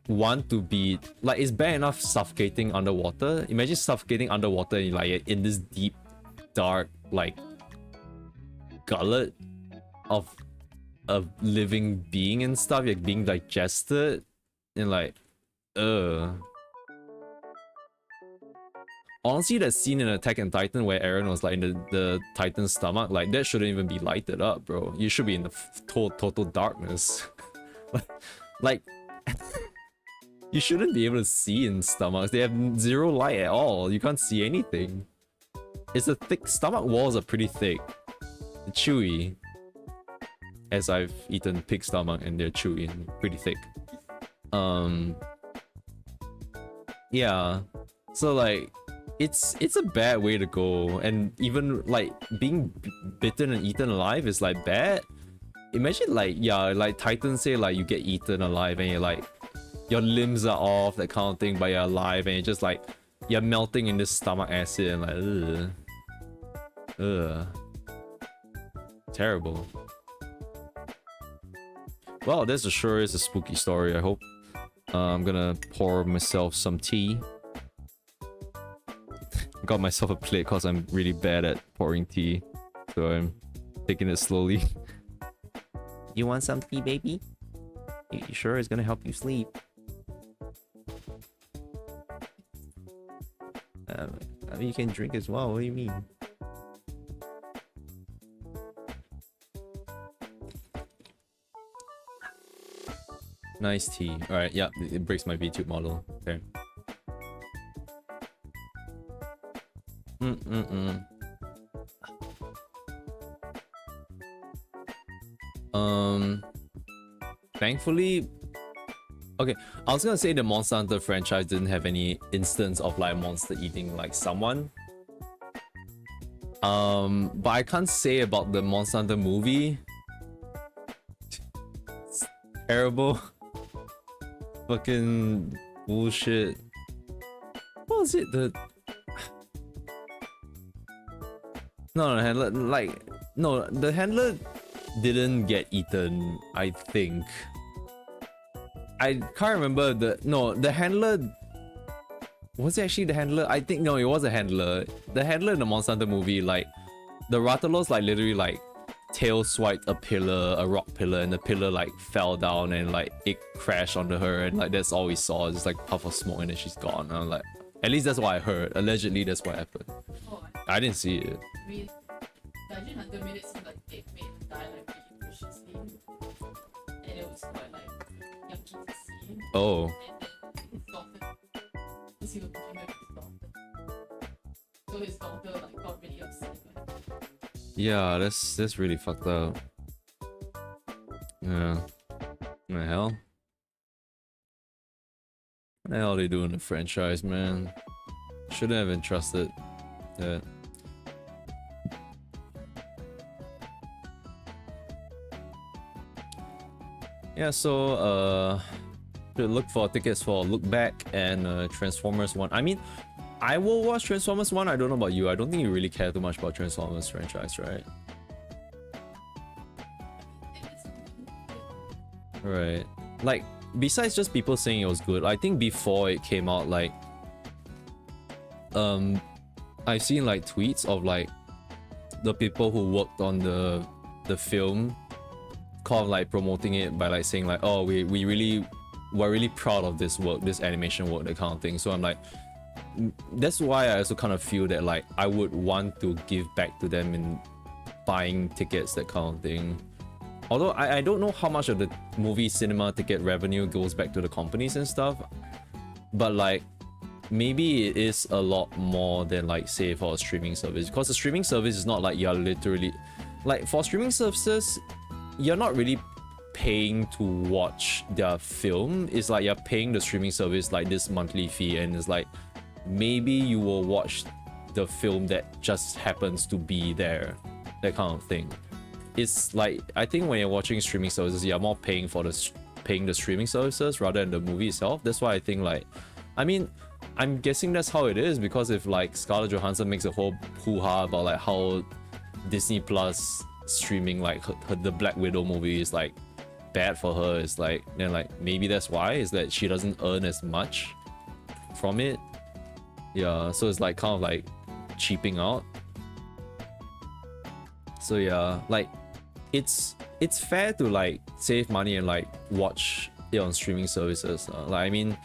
want to be like, it's bad enough suffocating underwater. Imagine suffocating underwater in like in this deep dark like gullet of a living being and stuff, like being digested and like honestly, that scene in Attack on Titan where Eren was like in the Titan's stomach, like that shouldn't even be lighted up, bro. You should be in the total darkness. Like you shouldn't be able to see in stomachs. They have zero light at all. You can't see anything. It's a thick stomach. Walls are pretty thick, chewy. As I've eaten pig stomach and they're chewy and pretty thick. Yeah. So like, it's a bad way to go, and even like being bitten and eaten alive is like bad. Imagine like, yeah, like Titans say like you get eaten alive and you're like, your limbs are off, that kind of thing, but you're alive and you're just like, you're melting in this stomach acid and like, ugh. Terrible. Well, this sure is a spooky story, I hope. I'm gonna pour myself some tea. Got myself a plate because I'm really bad at pouring tea. So I'm taking it slowly. You want some tea, baby? You sure it's gonna help you sleep? I mean, you can drink as well, what do you mean? Nice tea. Alright, yeah, it breaks my VTube model. Okay. Thankfully... Okay, I was gonna say the Monster Hunter franchise didn't have any instance of like monster eating like someone. But I can't say about the Monster Hunter movie. It's terrible. Fucking bullshit. What was it? The handler, like, no, the handler didn't get eaten, I think. I can't remember the handler. Was it actually the handler? I think no, it was a handler. The handler in the Monster Hunter movie, like the Rathalos like literally like tail swiped a pillar, a rock pillar, and the pillar like fell down and like it crashed onto her, and like that's all we saw, just like puff of smoke and then she's gone. And I'm like, at least that's what I heard. Allegedly that's what happened. Oh, I didn't see it. Dungeon Hunter made it seem like they made him die like pretty viciously. And it was quite like yucky to see. Oh. And then his daughter, because he was looking at his daughter. So his daughter like got really upset. Yeah, that's really fucked up. Yeah. What the hell? What the hell are they doing in the franchise, man? Shouldn't have entrusted that. Yeah, so should look for tickets for Look Back and Transformers 1. I mean, I will watch Transformers 1. I don't know about you. I don't think you really care too much about Transformers franchise, right? Right. Like, besides just people saying it was good, I think before it came out, like, I've seen like tweets of like the people who worked on the film kind of like promoting it by like saying like, oh, we're really proud of this work, this animation work, that kind of thing. So I'm like, that's why I also kind of feel that like I would want to give back to them in buying tickets, that kind of thing. Although I don't know how much of the movie cinema ticket revenue goes back to the companies and stuff, but like maybe it is a lot more than like say for a streaming service, because the streaming service is not like you're literally like, for streaming services you're not really paying to watch their film. It's like you're paying the streaming service like this monthly fee, and it's like maybe you will watch the film that just happens to be there, that kind of thing. It's like, I think when you're watching streaming services, you're more paying the streaming services rather than the movie itself. That's why I think, like, I mean, I'm guessing that's how it is, because if like Scarlett Johansson makes a whole hoo-ha about like how Disney Plus streaming like the Black Widow movie is like bad for her, it's like, then like maybe that's why, is that she doesn't earn as much from it. Yeah, so it's like kind of like cheaping out. So yeah, like it's fair to like save money and like watch it on streaming services. Like, I mean,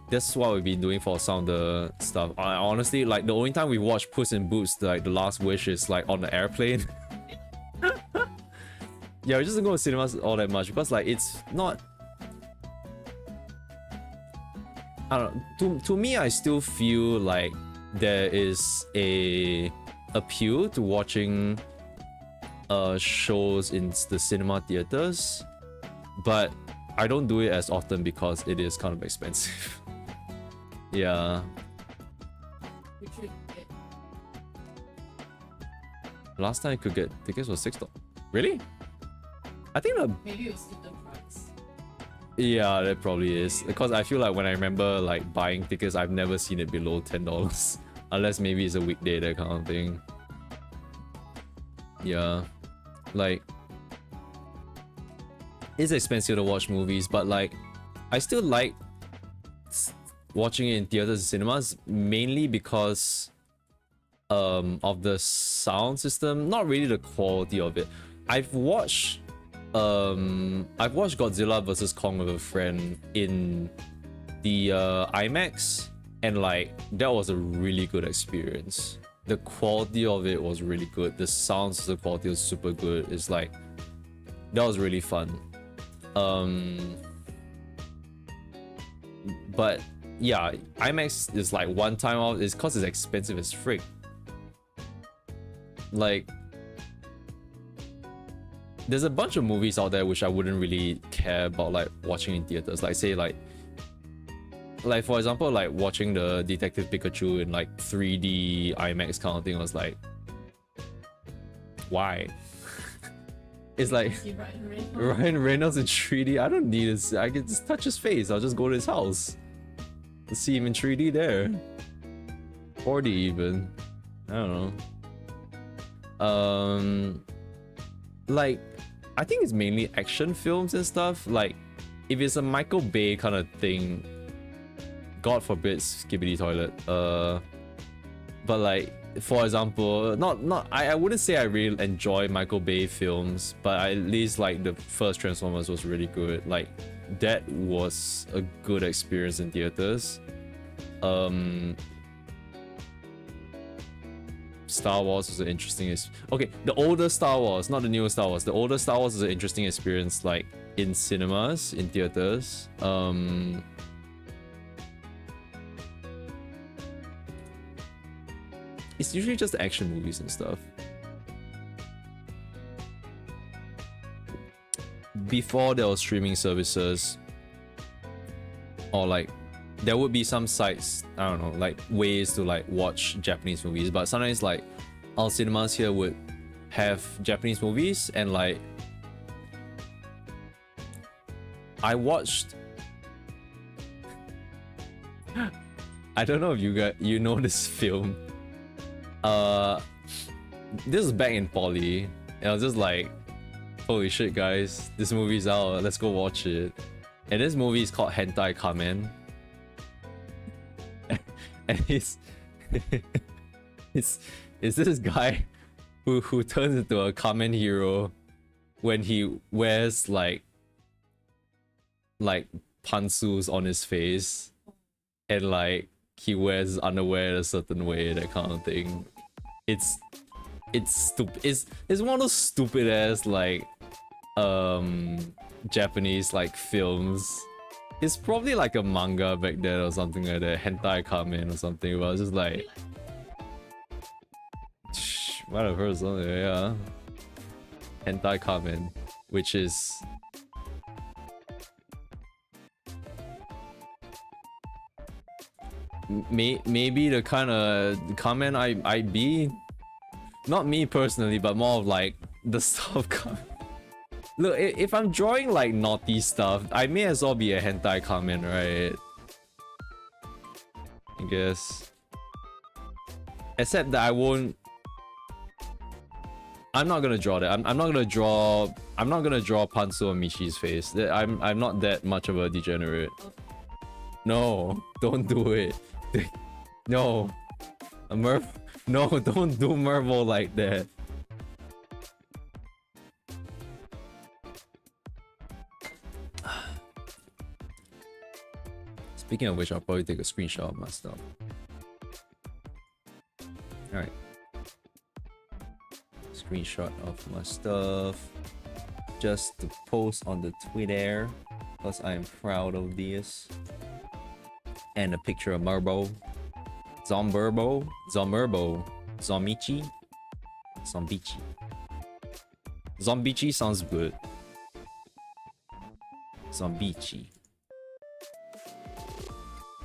that's what we've been doing for some of the stuff. I honestly, like, the only time we watch Puss in Boots, like The Last Wish, is like on the airplane. Yeah, we just don't go to cinemas all that much because like it's not, I don't know, to me, I still feel like there is a appeal to watching shows in the cinema theaters, but I don't do it as often because it is kind of expensive. Yeah. We should get. Last time I could get tickets was $6. Really? I think the Maybe it was student price. yeah, that probably is, because I feel like when I remember like buying tickets, I've never seen it below $10 unless maybe it's a weekday, that kind of thing. Yeah, like it's expensive to watch movies, but like I still like watching it in theaters and cinemas, mainly because of the sound system, not really the quality of it. I've watched Godzilla vs Kong with a friend in the IMAX, and like that was a really good experience. The quality of it was really good. The sound system quality was super good. It's like, that was really fun. But yeah, IMAX is like one time off. It's because it's expensive as frick. Like, there's a bunch of movies out there which I wouldn't really care about like watching in theaters. Like, say like for example, like watching the Detective Pikachu in like 3D IMAX kind of thing was like, why? It's like Ryan Reynolds in 3D. I don't need this. I can just touch his face. I'll just go to his house to see him in 3D there. 4D even. I don't know. Like, I think it's mainly action films and stuff. Like, if it's a Michael Bay kind of thing, God forbid Skibidi Toilet. But like, for example, I wouldn't say I really enjoy Michael Bay films, but at least like the first Transformers was really good. Like, that was a good experience in theaters. Star Wars was an interesting okay, the older Star Wars, not the newer Star Wars. The older Star Wars is an interesting experience, like in cinemas, in theaters. It's usually just action movies and stuff. Before there was streaming services, or like there would be some sites, I don't know, like ways to like watch Japanese movies, but sometimes like our cinemas here would have Japanese movies, and like I watched I don't know if you know this film. This is back in poly, and I was just like, holy shit guys, this movie's out, let's go watch it. And this movie is called Hentai Kamen. And it's this guy who turns into a Kamen hero when he wears like pantsus on his face, and like he wears his underwear a certain way, that kind of thing. It's stupid. It's one of those stupid ass like Japanese like films. It's probably like a manga back then or something like that, Hentai Kamen or something, but I was just like, might have heard something, yeah. Hentai Kamen, which is maybe the kind of comment I'd be, not me personally, but more of like the stuff. Look, if I'm drawing like naughty stuff, I may as well be a hentai comment, right? I guess. Except that I'm not gonna draw that. I'm not gonna draw Panso and Michi's face. I'm not that much of a degenerate. No, don't do it. No. No, don't do Mervo like that. Speaking of which, I'll probably take a screenshot of my stuff. Alright. Screenshot of my stuff. Just to post on the Twitter. Because I am proud of this. And a picture of Merbo. Zomberbo. Zombichi. Zombichi sounds good. Zombichi.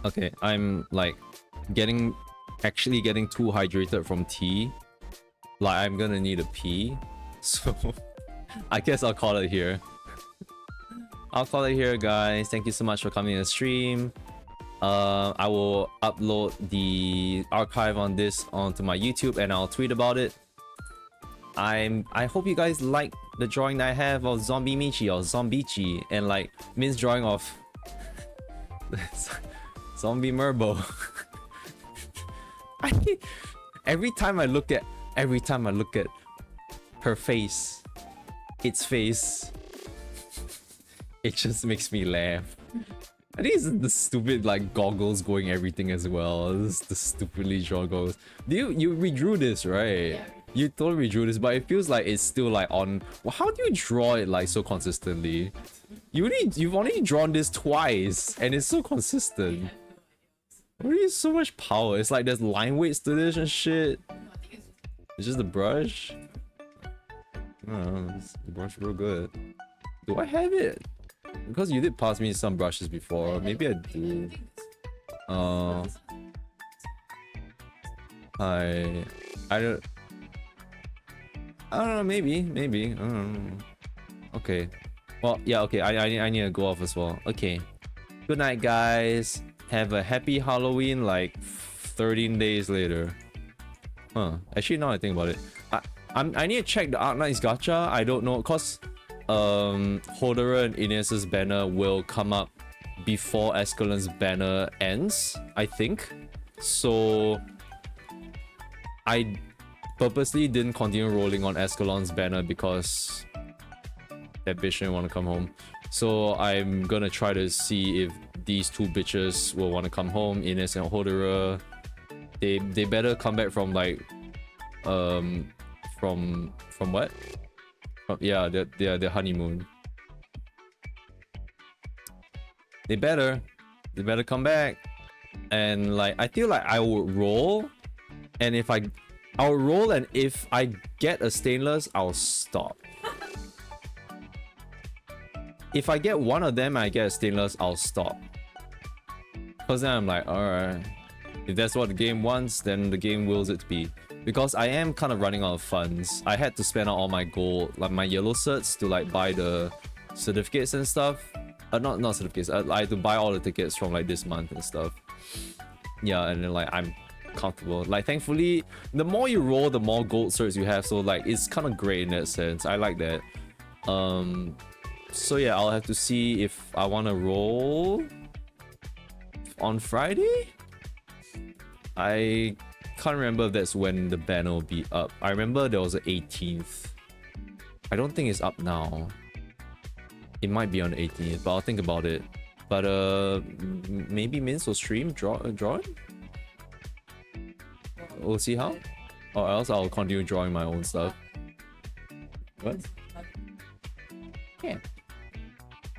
Okay, I'm like actually getting too hydrated from tea. Like I'm gonna need a pee. So I guess I'll call it here. I'll call it here, guys. Thank you so much for coming to the stream. I will upload the archive on this onto my YouTube and I'll tweet about it. I hope you guys like the drawing that I have of Zombie Michi or Zombichi and like Min's drawing of Zombie Merbo. Every time I look at her face, its face, it just makes me laugh. I think it's the stupid like goggles going everything as well. This is the stupidly drawn goggles. You redrew this, right? Yeah. You totally redrew this, but it feels like it's still like on. Well, how do you draw it like so consistently? You've only drawn this twice, and it's so consistent. Really, so much power. It's like there's line weights to this and shit. It's just the brush. I don't know, the brush real good. Do I have it? Because you did pass me some brushes before. Maybe I do. I don't know, maybe. I don't know. Okay. Well, yeah, okay. I need to go off as well. Okay. Good night, guys. Have a happy Halloween like 13 days later. Huh. Actually, now I think about it, I need to check the Arknight's gacha. I don't know, cause Hodera and Inez's banner will come up before Escalon's banner ends, I think. So I purposely didn't continue rolling on Escalon's banner because that bitch didn't want to come home. So I'm gonna try to see if these two bitches will want to come home, Inez and Hodera. They better come back from like from what? Yeah, their honeymoon. They better come back. And like I feel like I would roll, and I'll roll, and if I get a stainless, I'll stop. If I get one of them, I get a stainless, I'll stop. Cause then I'm like, alright. If that's what the game wants, then the game wills it to be. Because I am kind of running out of funds. I had to spend out all my gold, like my yellow certs, to like buy the certificates and stuff. Not certificates. I had to buy all the tickets from like this month and stuff. Yeah, and then like I'm comfortable. Like thankfully, the more you roll, the more gold certs you have. So like it's kind of great in that sense. I like that. So yeah, I'll have to see if I want to roll on Friday. I can't remember if that's when the banner will be up. I remember there was the 18th. I don't think it's up now. It might be on the 18th, but I'll think about it. But maybe Mince will stream draw it. We'll see how. Or else I'll continue drawing my own stuff. What? Yeah.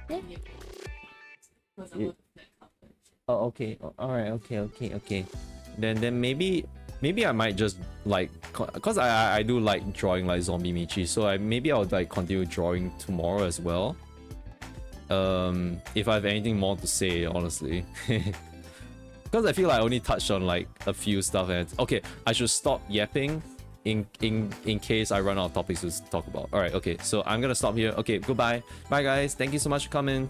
Yeah. Oh, okay. All right. Okay. Then maybe I might just like, cause I do like drawing like Zombie Michi, so maybe I'll like continue drawing tomorrow as well. If I have anything more to say, honestly. because I feel like I only touched on like a few stuff, and okay, I should stop yapping in case I run out of topics to talk about. All right, okay, so I'm gonna stop here. Okay, goodbye, bye guys. Thank you so much for coming.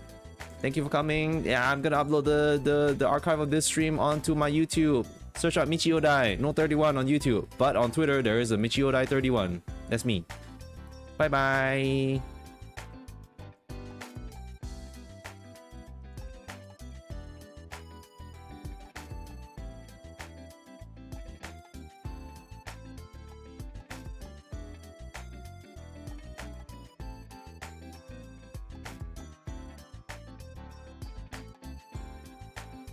Thank you for coming. Yeah, I'm gonna upload the archive of this stream onto my YouTube. Search out Michiodai, no 31 on YouTube, but on Twitter there is a Michiodai 31. That's me. Bye bye.